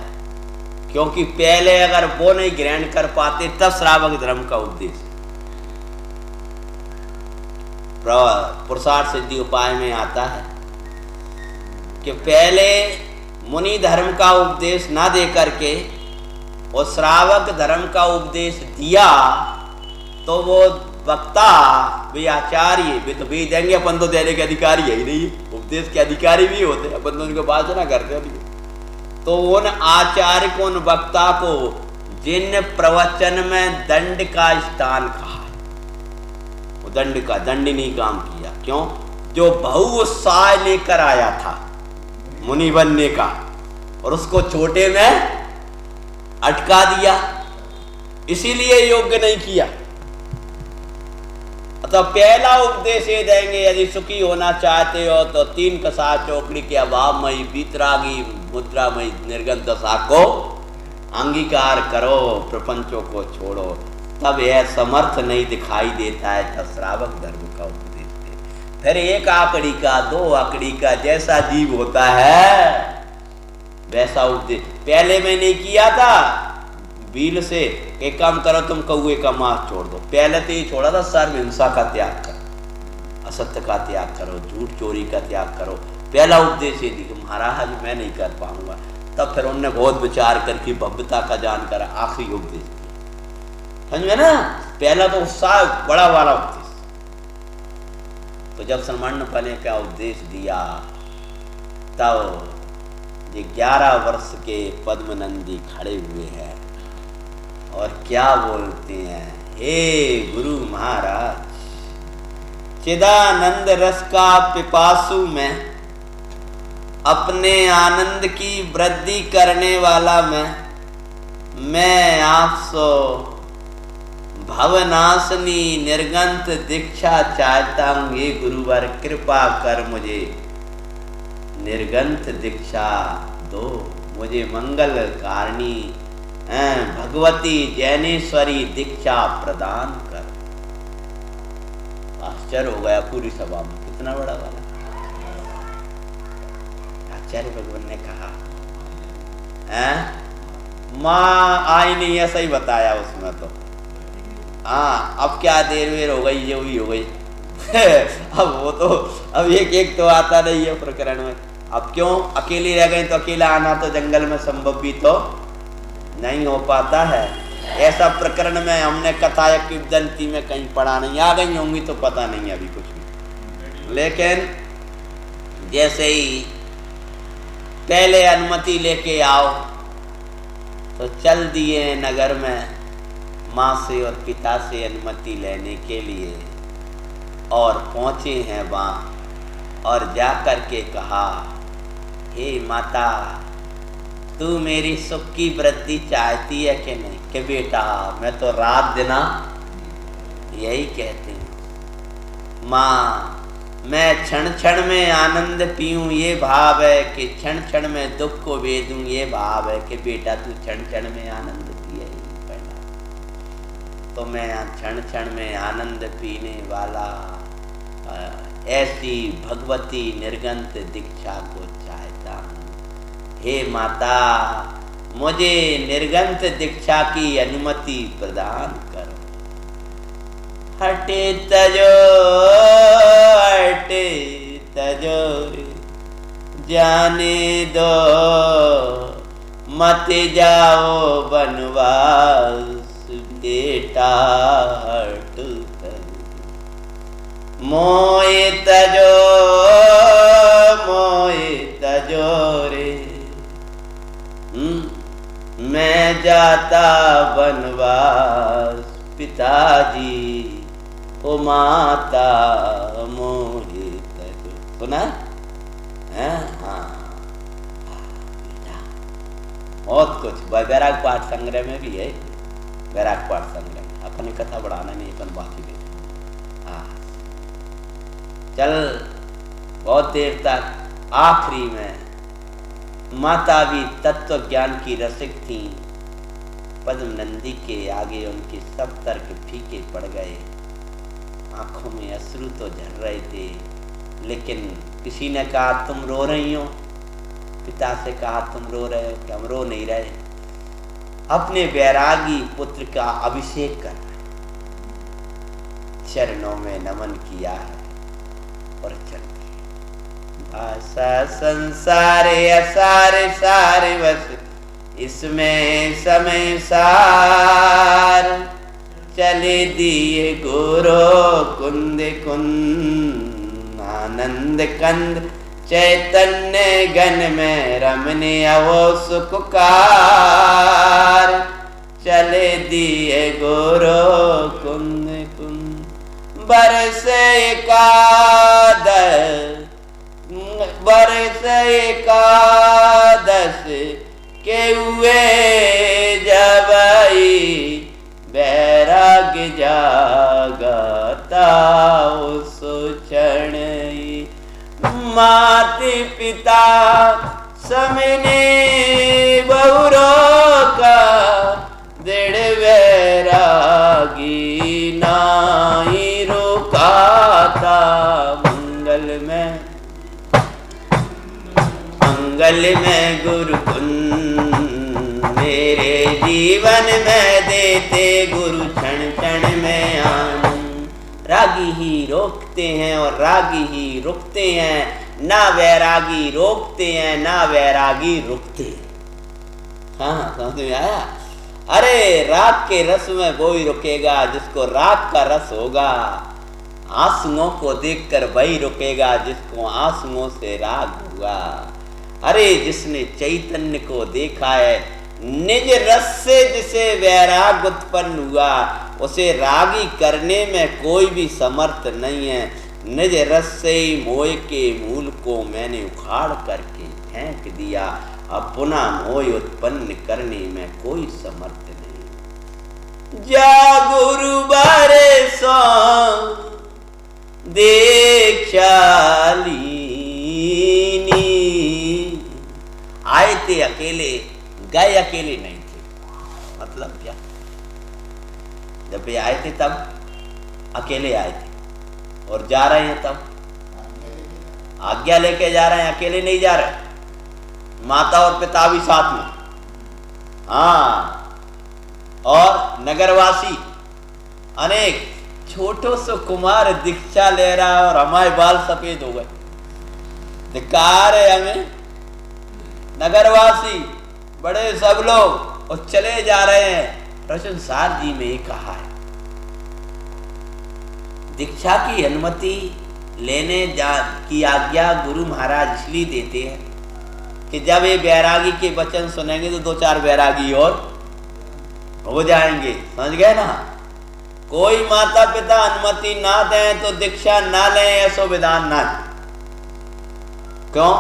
क्योंकि पहले अगर वो नहीं ग्रहण कर पाते तब श्रावक धर्म का उपदेश। पुरुषार्थ सिद्धि उपाय में आता है कि पहले मुनि धर्म का उपदेश ना दे करके और श्रावक धर्म का उपदेश दिया तो वो वक्ता वे आचार्य वे तो भी देंगे, अपन तो देने के अधिकारी है ही नहीं, उपदेश के अधिकारी भी होते हैं, अपन तो उनके बात ना करते नहीं। तो उन आचार्य को, उन वक्ता को जिन प्रवचन में दंड का स्थान कहा, वो दंड का दंडनीय काम किया। क्यों? जो बहु उत्साह लेकर आया था मुनि बनने का और उसको छोटे में अटका दिया, इसीलिए योग्य नहीं किया। तो पहला उपदेश ये देंगे, यदि सुखी होना चाहते हो तो 3 कसा चौकड़ी के अभाव में वितरागी मुद्रा में निर्गत दशा को अंगीकार करो, प्रपंचों को छोड़ो। तब यह समर्थ नहीं दिखाई देता है तब श्रावक धर्म का उपदेश दे। फिर 1 आकड़ी का 2 आकड़ी का जैसा जीव होता है वैसा उपदेश। पहले मैंने किया था बील से एक काम करो, तुम कौए का मांस छोड़ दो। पहले तो ये छोड़ा था सर्व हिंसा का त्याग करो, असत्य का त्याग करो, झूठ चोरी का त्याग करो। पहला उपदेश ये दी कि महाराज मैं नहीं कर पाऊंगा। तब फिर उनने बहुत विचार करके भव्यता का जानकर आखिरी उपदेश दिया। समझ में ना, पहला तो उत्साह बड़ा वाला उपदेश। तो जब सलमान ने पहले क्या उपदेश दिया, तब ये 11 वर्ष के पद्मनंदी खड़े हुए हैं और क्या बोलते हैं, हे गुरु महाराज, चिदानंद रस का पिपासु में, अपने आनंद की वृद्धि करने वाला मैं आपसो भवनाशनी निर्गंत दीक्षा चाहता हूँ। ये गुरुवर कृपा कर मुझे निर्गंत दीक्षा दो, मुझे मंगल कारिणी भगवती जैनेश्वरी दीक्षा प्रदान कर। आश्चर्य हो गया पूरी सभा में, कितना बड़ा वाला। आचार्य भगवान ने कहा, माँ आई नहीं, ऐसा ही बताया उसमें तो। हाँ, अब क्या देर वेर हो गई, ये हुई हो गई। अब वो तो अब एक तो आता नहीं है प्रकरण में। अब क्यों अकेले रह गए, तो अकेला आना तो जंगल में संभव भी तो नहीं हो पाता है। ऐसा प्रकरण में हमने कथा या किंवदंती में कहीं पढ़ा नहीं, आ गई होंगी तो पता नहीं अभी कुछ भी। लेकिन जैसे ही पहले अनुमति लेके आओ, तो चल दिए नगर में माँ से और पिता से अनुमति लेने के लिए, और पहुँचे हैं वहाँ। और जा कर के कहा, हे माता, तू मेरी सुख की वृद्धि चाहती है कि नहीं? कि बेटा मैं तो रात दिना यही कहती हूँ। माँ, मैं क्षण क्षण में आनंद पीऊँ ये भाव है कि क्षण क्षण में दुख को वेदूँ ये भाव है कि बेटा तू क्षण क्षण में आनंद पिए ही पहला। तो मैं क्षण क्षण में आनंद पीने वाला ऐसी भगवती निर्गंत दीक्षा को चाहता हूँ। हे माता, मुझे निर्गंत दीक्षा की अनुमति प्रदान करो। हटे तजो जाने दो, मत जाओ बनवास बेटा। हट मोए तजो रे, मैं जाता बनवास पिताजी, ओ माता मोहे तजो। सुना है? हाँ, बहुत कुछ वैराग पाठ संग्रह में भी है। वैराग पाठ संग्रह अपनी कथा बढ़ाना नहीं, अपन बाकी नहीं। हाँ, चल बहुत देर तक। आखिरी में माता भी तत्व ज्ञान की रसिक थी। पद्मनंदी के आगे उनके सब तर्क फीके पड़ गए, आंखों में अश्रु तो झर रहे थे। लेकिन किसी ने कहा, तुम रो रही हो? पिता से कहा, तुम रो रहे हो? कि हम रो नहीं रहे, अपने वैरागी पुत्र का अभिषेक कर रहे, चरणों में नमन किया है और चल भाषा संसारे असारे सारे बस इसमें समय सार। चले दिए गोरो कुंद कुंद आनंद कंद, चैतन्य गण में रमने अवो सुखकार। चले दिए गोरो कुंद कुंद, बरसे एकादश के हुए जबई, बैराग जागता उस क्षण। माते पिता समने बहुरो का, दृढ़ वैरागी नाई रुका था। मंगल में गुरु कुंद मेरे जीवन में देते गुरु क्षण क्षण में आनंद। रागी ही रोकते हैं और रागी ही रुकते हैं, ना वैरागी रोकते हैं ना वैरागी रुकते हैं। हाँ, समझ में आया? अरे राग के रस में वो ही रुकेगा जिसको राग का रस होगा, आंसुओं को देखकर वही रुकेगा जिसको आंसुओं से राग होगा। अरे जिसने चैतन्य को देखा है, निज रस से जिसे वैराग उत्पन्न हुआ, उसे रागी करने में कोई भी समर्थ नहीं है। निज रस से ही मोह के मूल को मैंने उखाड़ करके फेंक दिया, अब पुनः मोह उत्पन्न करने में कोई समर्थ नहीं। जा गुरु बारे सो दीक्षा लीनी। आए थे अकेले, गए अकेले नहीं थे। मतलब क्या? जब वे आए थे तब अकेले आए थे, और जा रहे हैं तब आज्ञा लेके जा रहे हैं, अकेले नहीं जा रहे। माता और पिता भी साथ में। हाँ, और नगरवासी अनेक, छोटो सो कुमार दीक्षा ले रहा है और हमारे बाल सफेद हो गए। धिक्कार है हमें। नगरवासी बड़े सब लोग और चले जा रहे हैं। रोशनसार जी में कहा है, दीक्षा की अनुमति लेने की आज्ञा गुरु महाराज इसलिए देते हैं कि जब ये बैरागी के वचन सुनेंगे तो 2-4 बैरागी और हो जाएंगे। समझ गए ना? कोई माता पिता अनुमति ना दें तो दीक्षा ना लें, ऐसा विधान ना। क्यों?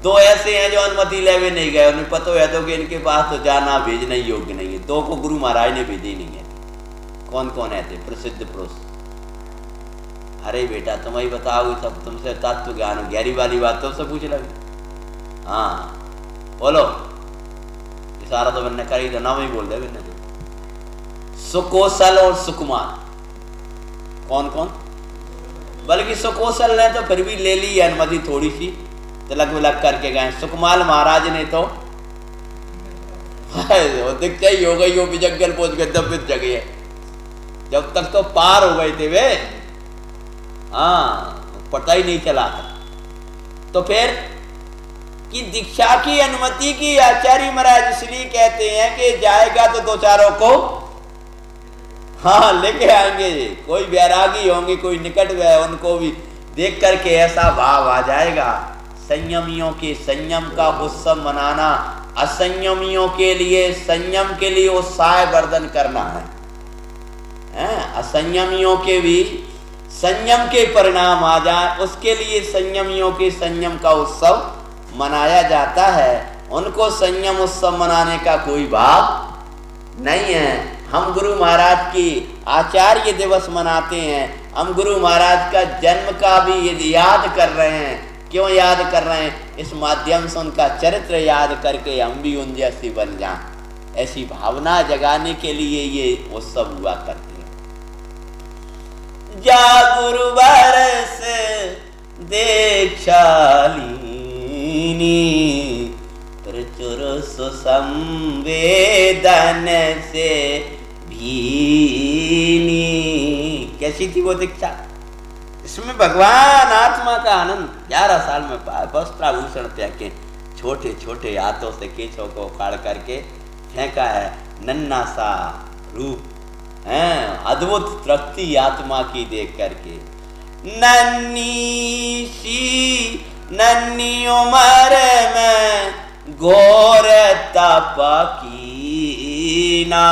2 ऐसे हैं जो अनुमति लेवे नहीं गए, उन्हें पता है तो कि इनके पास तो जाना भेजने योग्य नहीं है। 2 को गुरु महाराज ने भेजे नहीं है। कौन कौन है थे? प्रसिद्ध पुरुष। अरे बेटा तुम ही बताओ, सब तुमसे तत्व ज्ञान, गहरी वाली बात तुमसे पूछ लगे। हाँ बोलो, इशारा तो मैंने करी तो नाम ही बोल दे। मैंने सुकौशल और सुकुमार। कौन कौन? बल्कि सुकौशल ने तो फिर भी ले ली अनुमति, थोड़ी सी तिलक विलक करके गए। सुकुमार महाराज ने तो दीक्षा ही हो गई, वो भी जंगल पहुंच गए, दबित जगह है। जब तक तो पार हो गए थे वे। हाँ, पता ही नहीं चला था। तो फिर कि दीक्षा की अनुमति की आचार्य महाराज इसलिए कहते हैं कि जाएगा तो 2-4 को हाँ लेके आएंगे। कोई वैरागी होंगे, कोई निकट गए, उनको भी देख करके ऐसा भाव आ जाएगा। संयमियों के संयम का उत्सव मनाना, असंयमियों के लिए संयम के लिए उत्साह वर्धन करना है। असंयमियों के भी संयम के परिणाम आ जाए, उसके लिए संयमियों के संयम का उत्सव मनाया जाता है। उनको संयम उत्सव मनाने का कोई भाव नहीं है। हम गुरु महाराज की आचार्य दिवस मनाते हैं, हम गुरु महाराज का जन्म का भी याद कर रहे हैं। क्यों याद कर रहे हैं? इस माध्यम से उनका चरित्र याद करके हम भी उन जैसे बन जाएं, ऐसी भावना जगाने के लिए ये उत्सव हुआ करते हैं। जा गुरु बरस दीक्षा लीनी, प्रचुर सुसंवेदन से भीनी। कैसी थी वो दीक्षा? इसमें भगवान आत्मा का आनंद 11 साल में वस्त्राभूषण फेंके, छोटे छोटे हाथों से केशों को उखाड़ करके फेंका है। नन्ना सा रूप है, अद्भुत तृप्ति आत्मा की देख करके। नन्नी सी नन्नी उम्र में घोर तप कीना,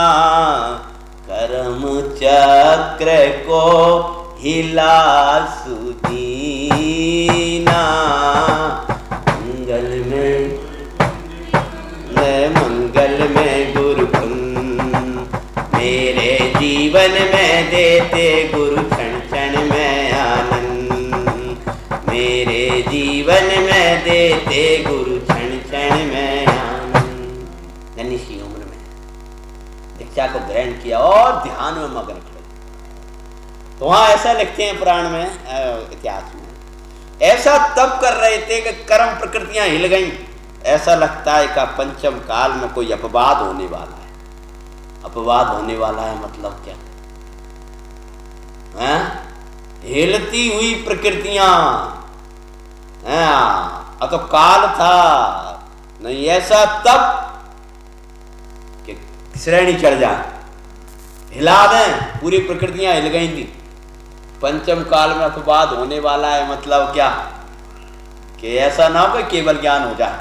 कर्म चक्र को हिला सुदीना। मंगल में गुरु मेरे जीवन में देते गुरु क्षण क्षण में आनंद। मेरे जीवन में देते गुरु क्षण क्षण में आनंद। नन्ही सी उम्र में दीक्षा को ग्रहण किया और ध्यान में मग्न खड़े। तो वहां ऐसा लिखते हैं पुराण में, इतिहास में, ऐसा तब कर रहे थे कि कर्म प्रकृतियां हिल गईं। ऐसा लगता है कि पंचम काल में कोई अपवाद होने वाला है। अपवाद होने वाला है मतलब क्या है? हिलती हुई प्रकृतियां तो काल था नहीं ऐसा तब कि श्रेणी चढ़ जाए, हिला दें, पूरी प्रकृतियां हिल गई थी। पंचम काल में अपवाद होने वाला है मतलब क्या कि ऐसा ना हो कि केवल ज्ञान हो जाए,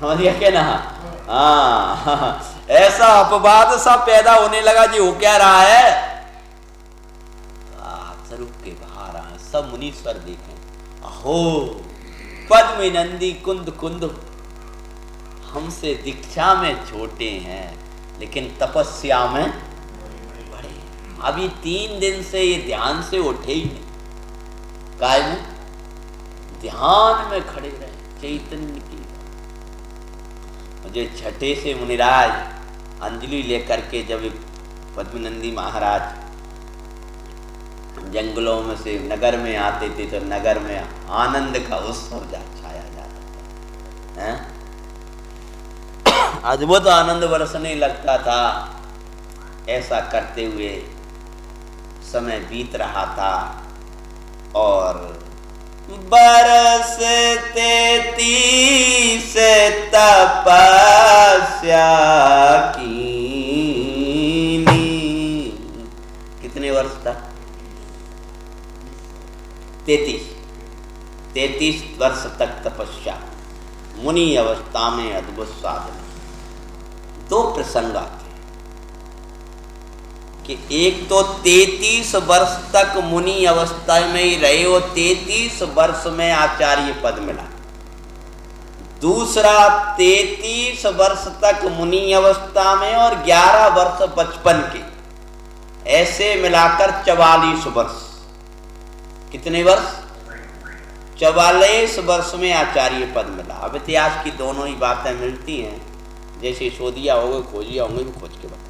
समझ गया क्या ना? हाँ ऐसा अपवाद सा पैदा होने लगा जी। हो क्या रहा है? स्वरूप के बाहर आए सब मुनीश्वर देखें, अहो पद्म नंदी कुंद कुंद हमसे दीक्षा में छोटे हैं लेकिन तपस्या में बड़े। अभी 3 दिन से ये ध्यान से उठे ही नहीं, काय में ध्यान में खड़े रहे चैतन्य की। मुझे छठे से मुनिराज अंजलि लेकर के जब पद्मनंदी महाराज जंगलों में से नगर में आते थे तो नगर में आनंद का उत्सव छाया जाता था, अद्भुत आनंद बरसने लगता था। ऐसा करते हुए समय बीत रहा था और बरस 33 तपस्या कीनी। कितने वर्ष तक? 33 वर्ष तक तपस्या, मुनि अवस्था में अद्भुत साधना। 2 प्रसंग आते कि एक तो 33 वर्ष तक मुनि अवस्था में ही रहे और 33 वर्ष में आचार्य पद मिला। दूसरा 33 वर्ष तक मुनि अवस्था में और 11 वर्ष बचपन के, ऐसे मिलाकर 44 वर्ष। कितने वर्ष? 44 वर्ष में आचार्य पद मिला। अब इतिहास की दोनों ही बातें मिलती हैं, जैसे शोधिया होंगे खोजिया होंगे भी खोज के बता।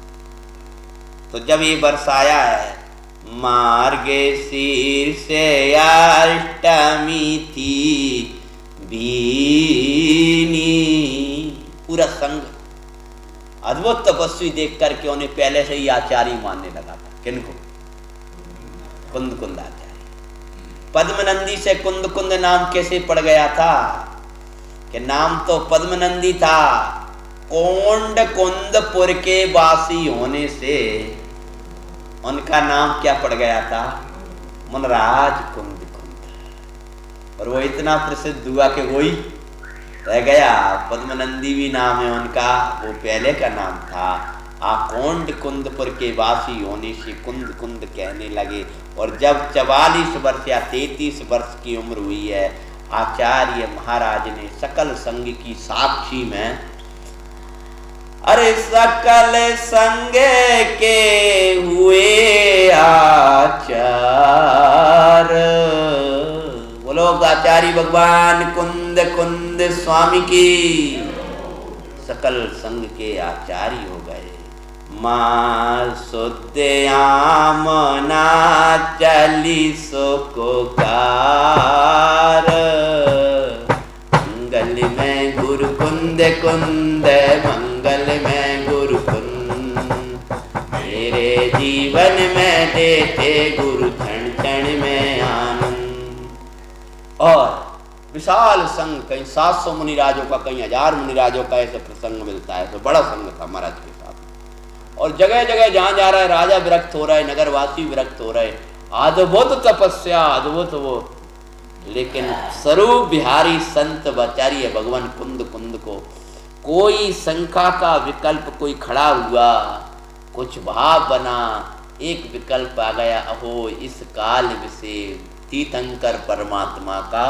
तो जब ये वर्ष आया है मार्गशीर्ष अष्टमी थी भीनी, पूरा संघ अद्भुत तपस्वी देख करके उन्हें पहले से ही आचार्य मानने लगा था। किनको? कुंद कुंद आचार्य। पद्मनंदी से कुंद कुंद नाम कैसे पड़ गया था कि नाम तो पद्मनंदी था, कोंड कुंदपुर के वासी होने से उनका नाम क्या पड़ गया था? मुनराज कुंद कुंद। और वो इतना प्रसिद्ध हुआ कि वही रह गया। पद्मनंदी भी नाम है उनका, वो पहले का नाम था। कोंड कुंदपुर के वासी होने से कुंद कुंद कहने लगे। और जब 44 वर्ष या 33 वर्ष की उम्र हुई है, आचार्य महाराज ने सकल संघ की साक्षी में, अरे सकल संग के हुए आचार, बोलो आचार्य भगवान कुंद कुंद स्वामी की, सकल संग के आचार्य हो गए। मां सुद्यामना चली सुकार, मंगल में गुरु कुंद कुंद, मंगल में गुरु कुंद, मेरे जीवन में देते गुरु क्षण क्षण में आनंद। और विशाल संघ, कहीं 700 मुनिराजों का, कहीं 1000 मुनिराजों का ऐसे प्रसंग मिलता है। तो बड़ा संघ था महाराज के साथ। और जगह जगह जहां जा रहा है राजा विरक्त हो रहा है, नगरवासी विरक्त हो रहे। अद्भुत तपस्या, अद्भुत वो। लेकिन स्वरूप बिहारी संत आचार्य भगवान कुंद कुंद को कोई शंका का विकल्प कोई खड़ा हुआ, कुछ भाव बना, एक विकल्प आ गया, अहो इस काल से तीर्थंकर परमात्मा का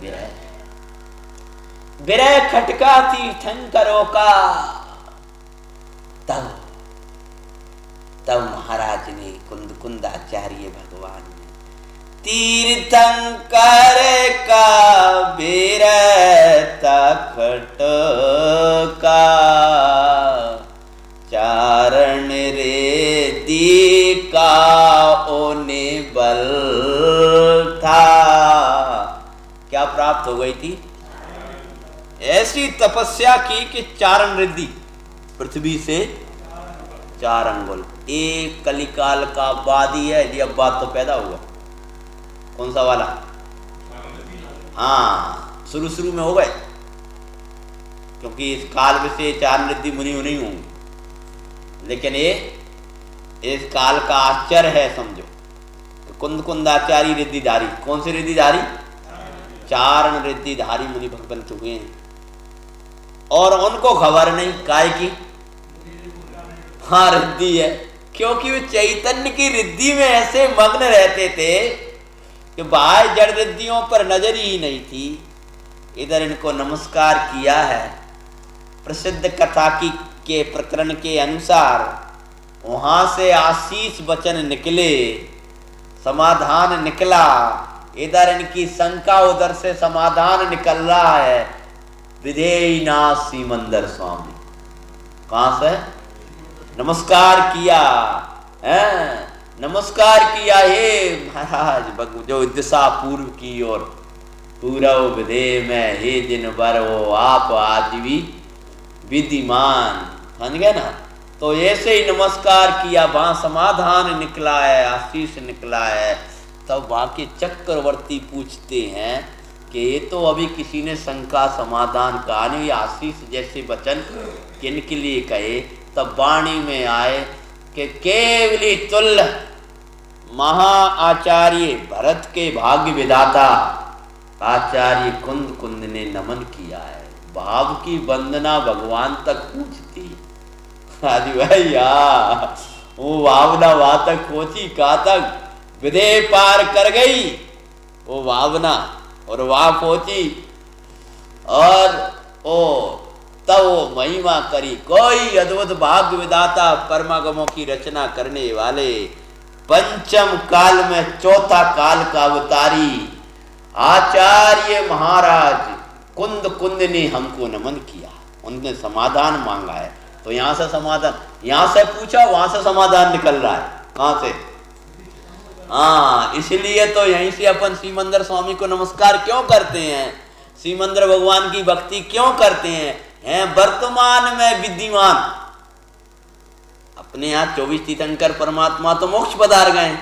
विरह, विरह खटका तीर्थंकरों का। तब महाराज ने कुंद कुंद आचार्य भगवान ने तीर्थंकर का विरह खटका, चारण रे दी का ओने बल था। क्या प्राप्त हो गई थी? ऐसी तपस्या की कि चारण रिद्धि, पृथ्वी से 4 अंगुल। एक कलिकाल का वादी है जी। अब बात तो पैदा हुआ, कौन सा वाला? हाँ, शुरू में हो गए, क्योंकि इस काल से 4 रिद्धि मुनि नहीं होंगे। लेकिन ये इस काल का आश्चर्य है, समझो। कुंद कुंदाचारी रिद्धिधारी, कौन से रिद्धिधारी? 4 रिद्धिधारी मुनि बन चुके हैं, और उनको खबर नहीं काय की हाँ रिद्धि है, क्योंकि वे चैतन्य की रिद्धि में ऐसे मग्न रहते थे कि बाह्य जड़ रिद्धियों पर नजर ही नहीं थी। इधर इनको नमस्कार किया है। प्रसिद्ध कथा के प्रकरण के अनुसार वहां से आशीष वचन निकले, समाधान निकला। इधर इनकी शंका, उधर से समाधान निकल रहा है। विधेयनाथ सीमंदर स्वामी कहां से नमस्कार किया है, नमस्कार किया। हे महाराज, जो दिशा पूर्व की ओर, पूरव विधेय में हे दिन बर हो आप आज भी विधिमान, समझ गए ना। तो ऐसे ही नमस्कार किया, वहां समाधान निकला है, आशीष निकला है। तब वहां के चक्रवर्ती पूछते हैं कि ये तो अभी किसी ने शंका समाधान कहा नहीं, आशीष जैसे वचन किनके लिए कहे? तब वाणी में आए कि केवली तुल्य महा आचार्य भरत के भाग्य विधाता आचार्य कुंद ने नमन किया है। भाव की वंदना भगवान तक पहुंचती। आदि भैया वो भावना वहां तक पहुंची, कहा तक? विधेय पार कर गई वो भावना, और वहां पहुंची, और ओ तब वो महिमा करी। कोई अद्भुत भाग्य विधाता परमागमों की रचना करने वाले, पंचम काल में चौथा काल का अवतारी आचार्य महाराज कुंद ने हमको नमन किया। उनने समाधान मांगा है। तो यहां से समाधान, यहां से पूछा, वहां से समाधान निकल रहा है। कहां से? हाँ, इसलिए तो यहीं से अपन सीमंदर स्वामी को नमस्कार क्यों करते हैं, सीमंदर भगवान की भक्ति क्यों करते हैं वर्तमान में विद्यमान। अपने यहाँ 24 तीर्थंकर परमात्मा तो मोक्ष पधार गए,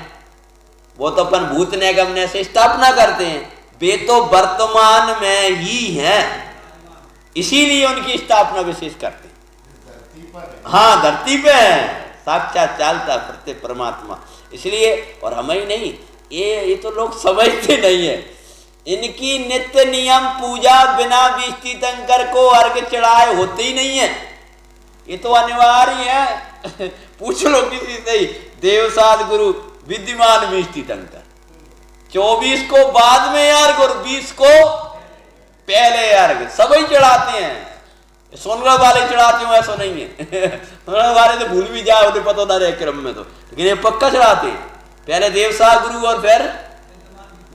वो तो अपन भूत निगमने से स्थापना करते हैं। वे तो वर्तमान में ही हैं, इसीलिए उनकी स्थापना विशेष करते हैं। हाँ, धरती पे है, साक्षात चालता प्रत्यय परमात्मा। इसलिए, और हमें ही नहीं, ये तो लोग समझते नहीं है। इनकी नित्य नियम पूजा बिना 20 तीर्थंकर को अर्घ चढ़ाए होते ही नहीं है। ये तो अनिवार्य है। पूछ लो किसी से ही, देवसाद गुरु विद्यमान 20 तीर्थंकर, 24 को बाद में अर्घ और 20 को पहले अर्घ, सभी चढ़ाते हैं। सोनगढ़ वाले चढ़ाते हो ऐसा नहीं है। सोनगढ़ वाले तो भूल भी जाए, उन्हें पता ना रहे क्रम में तो, लेकिन ये पक्का चढ़ाते हैं। पहले देवसाद गुरु और फिर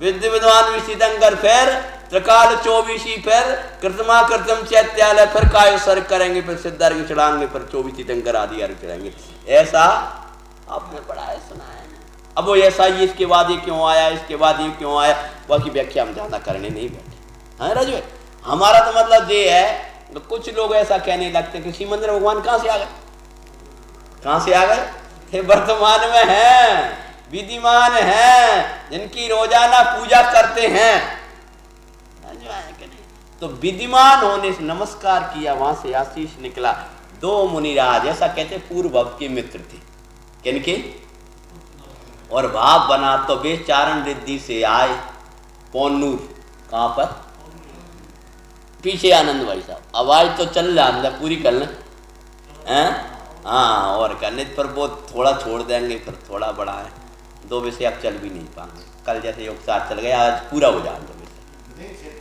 विद्य विद्वान 20 तीर्थंकर, फिर त्रिकाल 24, फिर कृतमा कृतम चैत्यालय, फिर कायोसर्ग करेंगे, फिर सिद्धार्घ चढ़ाएंगे, फिर 24 तीर्थंकर आदि अर्घ चढ़ाएंगे। ऐसा आपने पढ़ा है, सुना है। अब वो ऐसा ही, इसके बाद ये क्यों आया, इसके बाद ये क्यों आया, बाकी व्याख्या हम ज्यादा करने नहीं बैठे। हाँ राजू, हमारा तो मतलब ये है, कुछ लोग ऐसा कहने लगते कि सीमंदर भगवान कहां से आ गए, कहां से आ गए? वर्तमान में है, विधिमान है, जिनकी रोजाना पूजा करते हैं। तो विधिमान होने से नमस्कार किया, वहां से आशीष निकला। 2 मुनिराज, ऐसा कहते पूर्व भव के मित्र थे, किनके? और भाव बना तो वे चारण रिद्धि से आए पौनूर। कहां पर? पीछे आनंद भाई साहब, आवाज तो चल रहा, पूरी कर लें हैं? हाँ, और करने पर वो थोड़ा छोड़ देंगे, फिर थोड़ा बड़ा है, 2 विषय अब चल भी नहीं पाएंगे। कल जैसे योग साथ चल गया, आज पूरा हो जाए 2 विषय।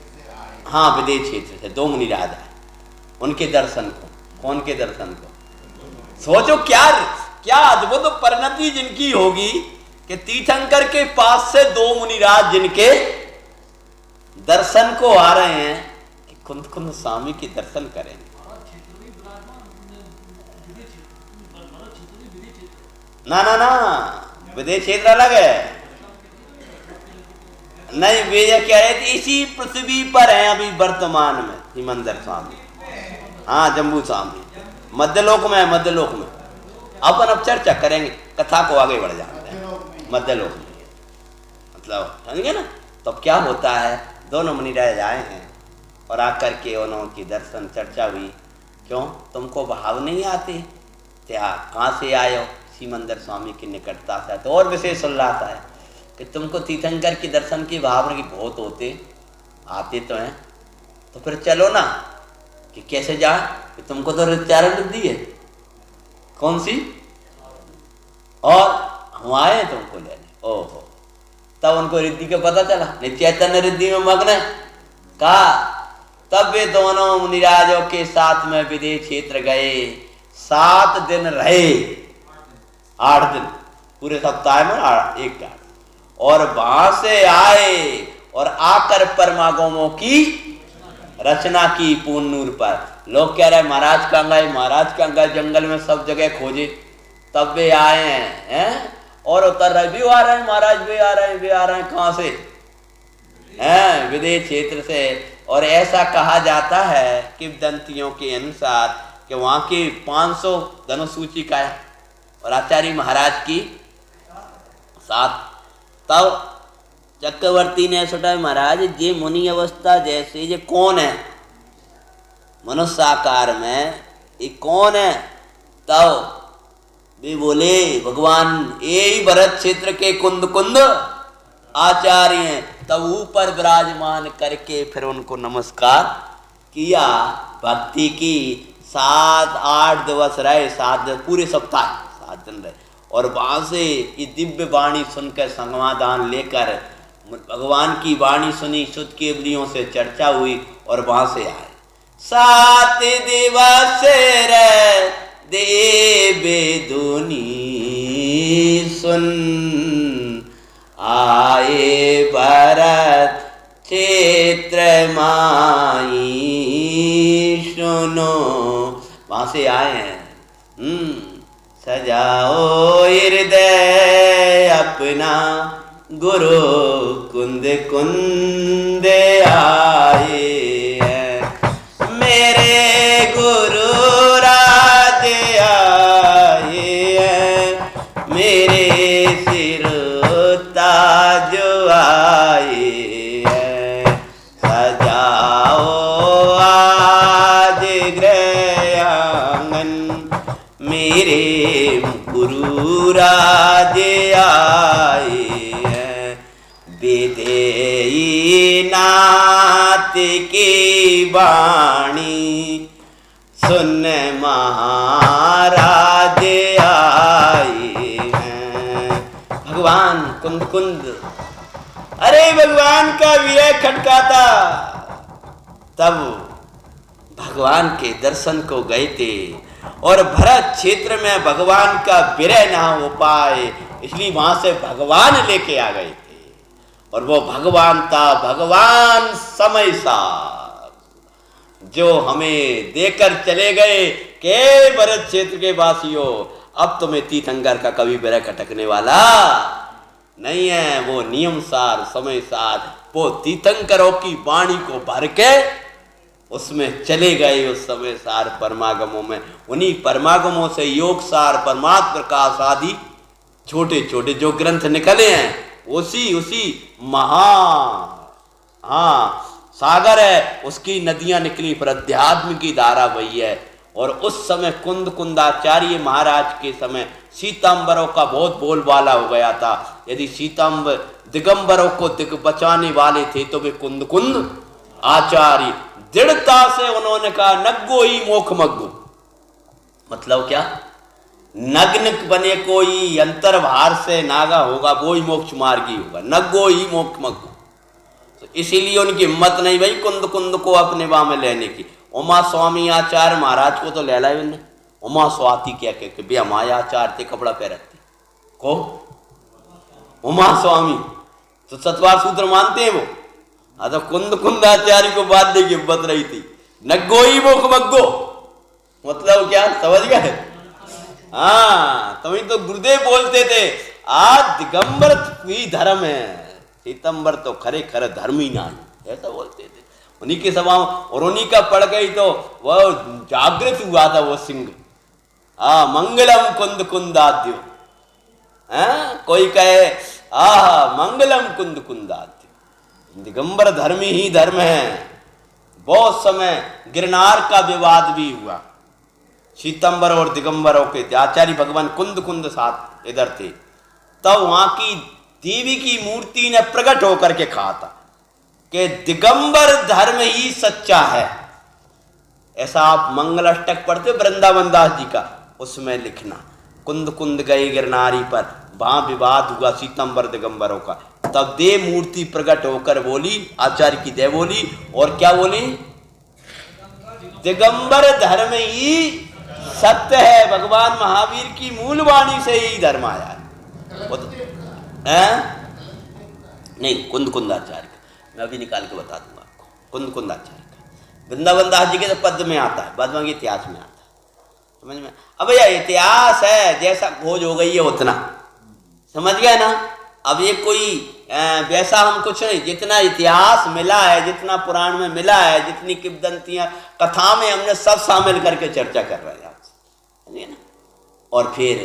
हाँ, विदेश क्षेत्र से 2 मुनिराज आए, उनके दर्शन को। कौन के दर्शन को? सोचो क्या अद्भुत परिणति जिनकी होगी कि तीर्थंकर के पास से 2 मुनिराज जिनके दर्शन को आ रहे हैं कि कुंद स्वामी के दर्शन करेंगे। ना, विदेश क्षेत्र अलग है। नहीं, वे कह रहे थे इसी पृथ्वी पर है अभी वर्तमान में सीमंदर स्वामी। हाँ, जम्बू स्वामी मध्यलोक में है, मध्यलोक में। अपन अब चर्चा करेंगे, कथा को आगे बढ़ जाते हैं मध्य लोक में, मतलब समझे ना। तो अब क्या होता है, दोनों मुनिराज आए हैं और आकर के उन्होंने दर्शन चर्चा हुई। क्यों तुमको भाव नहीं आते, क्या कहाँ से आए हो? सीमंदर स्वामी की निकटता से। तो और विशेष उल्लास है कि तुमको तीर्थंकर के दर्शन की भावना की बहुत होते, आते तो हैं, तो फिर चलो ना। कि कैसे जा, कि तुमको तो चारण रिद्धि है, कौन सी, और हम आए हैं तुमको लेने। ओहो, तब उनको रिद्धि का पता चला, नहीं चैतन्य रिद्धि में मग्न है। कहा तब वे दोनों मुनिराजों के साथ में विदेह क्षेत्र गए, 7 दिन रहे, 8 दिन पूरे सप्ताह में 1 दिन, और वहां से आए और आकर परमागमों की रचना की पूर्णूर पर। लोग कह रहे महाराज कहाँ गए, महाराज कहाँ गए, जंगल में सब जगह खोजे, तब वे आए हैं और उतर रहे, भी आ रहे हैं महाराज, भी आ रहे हैं, भी आ रहे हैं, कहाँ से हैं, विदेह क्षेत्र से। और ऐसा कहा जाता है किंवदंतियों के अनुसार कि वहां की 500 धनुसूची का है और आचार्य महाराज की 7। तब चक्रवर्ती ने सोचा महाराज ये मुनि अवस्था जैसे ये कौन है मनुष्य आकार में, ये कौन है? तब वे बोले भगवान यही भरत क्षेत्र के कुंद आचार्य हैं। तब ऊपर विराजमान करके फिर उनको नमस्कार किया, भक्ति की। 7-8 दिवस रहे, 7 दिन पूरे सप्ताह 7 दिन रहे, और वहां से ये दिव्य वाणी सुनकर समाधान लेकर भगवान की वाणी सुनी, शुद्ध केवलियों से चर्चा हुई और वहां से आए। 7 दिवस रे देवे दुनी सुन, आए भरत क्षेत्र माई सुनो। वहां से आए हैं। सजाओ हृदय अपना, गुरु कुंद कुंद आए हैं, मेरे गुरु राज आए हैं, मेरे सिर ताज आए हैं। सजाओ आज गृह आंगन, मेरे गुरु राज आए हैं, विदेही नाथ की वाणी सुन महाराज आए हैं। भगवान कुंद कुंद, अरे भगवान का विरह खटकाता, तब भगवान के दर्शन को गए थे और भरत क्षेत्र में भगवान का विरह ना हो पाए, इसलिए वहां से भगवान लेके आ गए थे। और वो भगवान था भगवान समय सार, जो हमें देकर चले गए के भरत क्षेत्र के वासियों, अब तुम्हें तीर्थंकर का कभी विरह खटकने वाला नहीं है। वो नियम सार समय सार, वो तीर्थंकरों की वाणी को भर के उसमें चले गए उस समय सार परमागमों में। उन्हीं परमागमों से योग सार, परमात्म प्रकाश आदि छोटे छोटे जो ग्रंथ निकले हैं, उसी सागर है, उसकी नदियां निकली, पर अध्यात्म की धारा वही है। और उस समय कुंद कुंदाचार्य महाराज के समय सीतांबरों का बहुत बोलबाला हो गया था। यदि सीतांबर दिगंबरों को बचाने वाले थे तो वे कुंद कुंद आचार्य दृढ़ता से उन्होंने कहा नग्गो ही मोख मग्गो। मतलब क्या? नग्न बने कोई अंतर्भार से नागा होगा वो ही मोक्ष मार्गी होगा, नग्गो ही मोक्ष मग्गो। तो इसीलिए उनकी हिम्मत नहीं भाई कुंद कुंद को अपने बाह में लेने की। उमा स्वामी आचार्य महाराज को तो ले लाए उन्हें, उमा स्वाति क्या कहते भैया माया आचार्य थे कपड़ा पे रखते को उमा स्वामी, तो सतवार सूत्र मानते हैं वो। हाँ तो कुंद कुंदाचार्य को बांधने की हिम्मत रही थी, नग्गो ही मोख मग्गो। मतलब क्या समझ गए? हाँ तभी तो गुरुदेव बोलते थे आज दिगंबर ही धर्म है, सीतंबर तो खरे खरे धर्म ही नहीं, ऐसा बोलते थे। उन्हीं के सभा और उन्हीं का पड़ गई तो वह जागृत हुआ था वो सिंह। मंगलम कुंद कुंदाद्यो, कोई कहे मंगलम कुंद कुंदाद्यो। दिगंबर धर्म ही धर्म है। बहुत समय गिरनार का विवाद भी हुआ, शीतंबर और दिगंबरों के। आचार्य भगवान कुंद कुंद साथ इधर थे, तब वहां की देवी की मूर्ति ने प्रकट होकर के कहा था कि दिगंबर धर्म ही सच्चा है। ऐसा आप मंगल अष्टक पढ़ते हो वृंदावन दास जी का, उसमें लिखना कुंद कुंद गए गिरनारी पर, वहां विवाद हुआ शीतंबर दिगंबरों का। तब देव मूर्ति प्रकट होकर बोली, आचार्य की देव बोली, और क्या बोली? दिगंबर धर्म ही सत्य है। भगवान महावीर की मूल वाणी से ही धर्म आया है। नहीं, कुंद कुंदाचार्य का मैं अभी निकाल के बता दूंगा आपको। कुंद कुंदाचार्य का वृंदावन दास जी के तो पद में आता है, बदमा के इतिहास में आता है, समझ में? अब यह इतिहास है, जैसा खोज हो गई है उतना, समझ गए ना? अब ये कोई वैसा हम कुछ नहीं, जितना इतिहास मिला है, जितना पुराण में मिला है, जितनी किंवदंतियां कथा में हमने सब शामिल करके चर्चा कर रहे हैं आज, समझिए ना? और फिर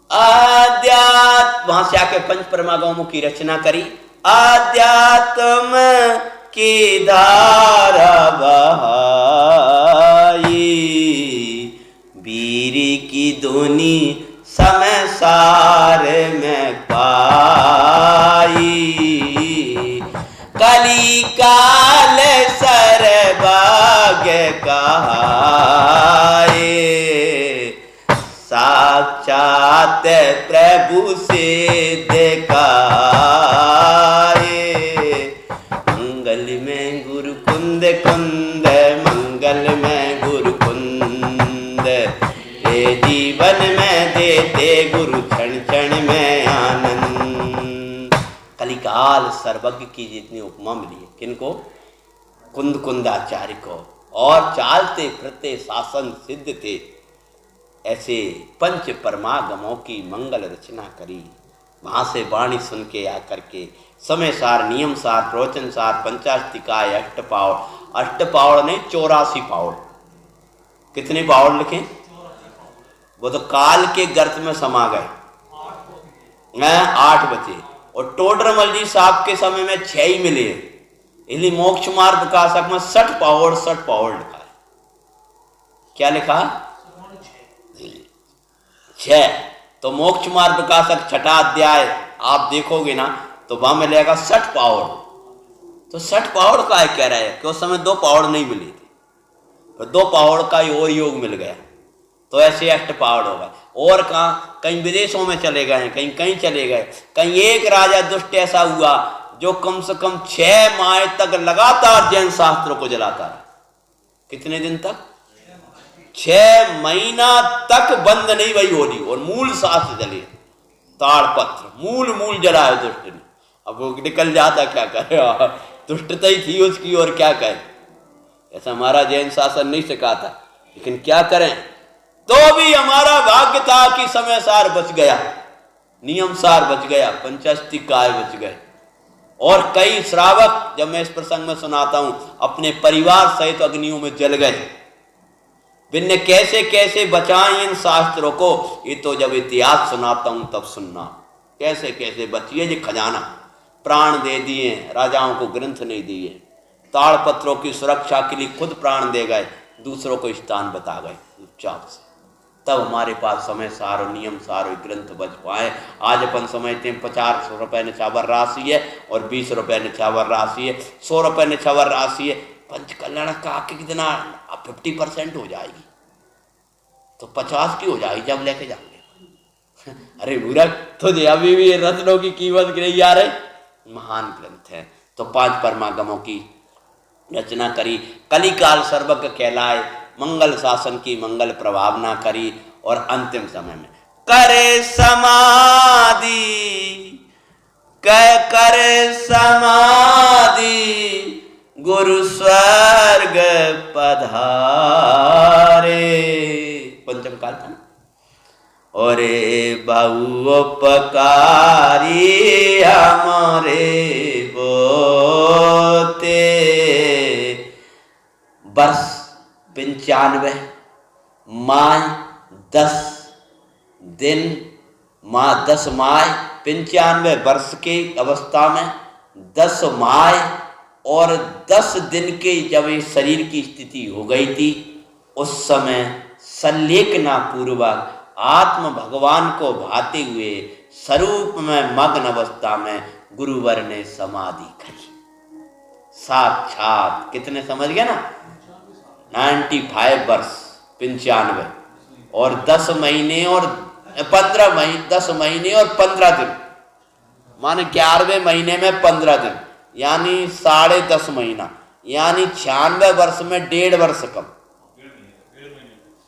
आध्यात्म, वहां से आके पंच परमागमों की रचना करी। आध्यात्म की धारा बहाई, वीर की धुनी समय सार में पाई, कली काल सरभाग कहाए, साक्षात प्रभु से दिखाए। मंगल में गुरु कुंद कुंद, मंगल में गुरु कुंद, ये जीवन में देते गुरु क्षण क्षण में आनंद। कलिकाल सर्वज्ञ की जितनी उपमा मिली है, किनको? कुंद कुंदाचार्य को। और चालते फिरते शासन सिद्ध थे। ऐसे पंच परमागमों की मंगल रचना करी। वहां से वाणी सुन के आकर के समय सार, नियम सार, प्रवचन सार, पंचाष्टिकाय, अष्टपावड़, अष्टपावड़ नहीं 84 पावड़। कितने पावड़ लिखे? वो तो काल के गर्त में समा गए। 8 बचे, और टोडरमल जी साहब के समय में 6 ही मिले। इसलिए मोक्ष मार्ग प्रकाशक में 60 पावड़ लिखा है। क्या लिखा? 6। तो मोक्ष मार्ग प्रकाशक 6ठा अध्याय आप देखोगे ना, तो वहां मिलेगा 60 पावड़। तो 60 पावड़ का कह रहा है कि उस समय 2 पावड़ नहीं मिली थी, तो 2 पावड़ का ही और योग मिल गया, तो ऐसे 8 पावड़ हो गए। और कहाँ? कहीं विदेशों में चले गए, कहीं कहीं चले गए। कहीं एक राजा दुष्ट ऐसा हुआ जो कम से कम 6 माह तक लगातार जैन शास्त्रों को जलाता रहा। कितने दिन तक? 6 महीना तक बंद नहीं हुई होली, और मूल शास्त्र जले, ताड़पत्र मूल जलाए दुष्ट ने। अब वो निकल जाता, क्या करे, दुष्टता ही थी उसकी, और क्या कहे। ऐसा हमारा जैन शासन नहीं सिखाता, लेकिन क्या करें। तो भी हमारा भाग्य था कि समय सार बच गया, नियम सार बच गया, पंचाष्टिकाय बच गए। और कई श्रावक, जब मैं इस प्रसंग में सुनाता हूं, अपने परिवार सहित अग्नियों में जल गए। बिन्ने कैसे कैसे बचाएं इन शास्त्रों को, ये तो जब इतिहास सुनाता हूं तब सुनना। कैसे कैसे बचिए, ये खजाना प्राण दे दिए, राजाओं को ग्रंथ नहीं दिए, ताड़पत्रों की सुरक्षा के लिए खुद प्राण दे गए, दूसरों को स्थान बता गए चुपचाप से। तब हमारे पास समय सार और नियम सार और ग्रंथ बच पाए। आज अपन समझते हैं 50 रुपए निछावर राशि है, और 20 रुपए निछावर राशि है, 100 रुपए निछावर राशि है। पंच कल्याण का कितना 50% हो जाएगी, तो 50 की हो जाएगी जब लेके जाओगे। अरे मूर्ख, तुझे अभी भी रत्नों की कीमत नहीं जा रही। महान ग्रंथ है। तो 5 परमागमों की रचना करी। कलिकाल सर्वज्ञ कहलाए, मंगल शासन की मंगल प्रभावना करी। और अंतिम समय में करे समाधि, करे समाधि, गुरु स्वर्ग पधारे। पंचम काल था ना। और बहु उपकारी हमारे बोते। वर्ष 95, माय 10 दिन 10 माय 95 वर्ष के अवस्था में 10 माय और 10 दिन के जब ये शरीर की स्थिति हो गई थी, उस समय संलेखना पूर्वक आत्म भगवान को भाते हुए स्वरूप में मग्न अवस्था में गुरुवर ने समाधि करी। साक्षात कितने समझ गए ना, 95 वर्ष 95 और 10 महीने और 15 महीने 10 महीने और 15 दिन, माने 11वें महीने में 15 दिन, यानी 10.5 महीना, यानी 96 वर्ष में 1.5 वर्ष कम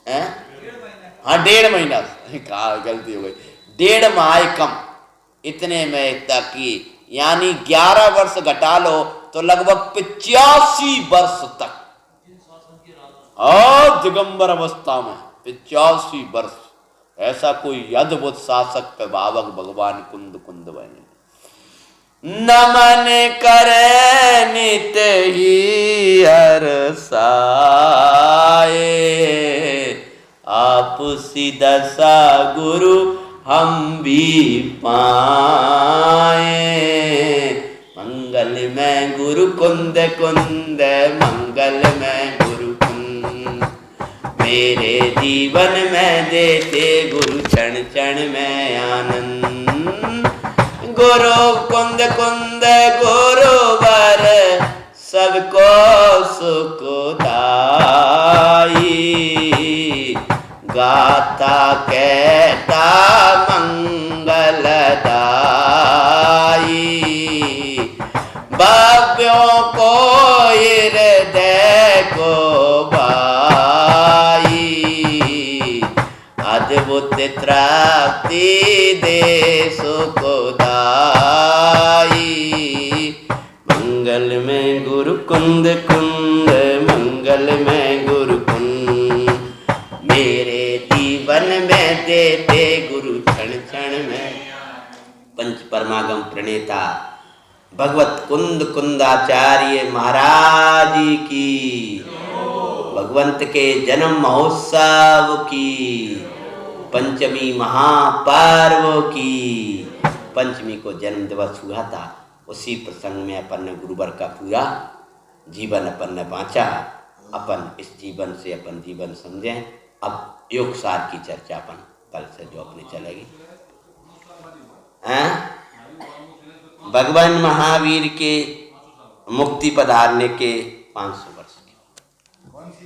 है। हाँ 1.5 महीना, कहा गलती हो गई, 1.5 माह कम, इतने में तक की, यानी 11 वर्ष घटा लो तो लगभग 85 वर्ष तक दिगंबर अवस्था में 85 वर्ष, ऐसा कोई अद्भुत शासक पे भावक भगवान कुंद कुंद बने। नमन करे नित ही हरसाए, आप दशा गुरु हम भी पाए। मंगल में गुरु कुंद कुंद, मंगल में गुरु कुंद, मेरे जीवन में देते गुरु क्षण क्षण में आनंद। गुरु कुंद कुंद गुरुवर, सबको सुखदाई, गाता कहता मंगलदाई। भव्यों को हृदय को भाई, अद्भुत तृप्ति दे सुखदाई। मंगल में गुरु कुंद कुंद, मंगल में गुरु कुंद, मेरे जीवन में देते गुरु क्षण क्षण में। पंच परमागम प्रणेता भगवत कुंद कुंदाचार्य महाराज की, भगवंत के जन्म महोत्सव की, पंचमी महापर्व की, पंचमी को जन्म दिवस हुआ था, उसी प्रसंग में अपन ने गुरुवर का पूरा जीवन अपन ने बांचा। अपन इस जीवन से अपन जीवन समझें। अब योग सार की चर्चा अपन कल से जो अपनी चलेगी। भगवान महावीर के मुक्ति पधारने के 500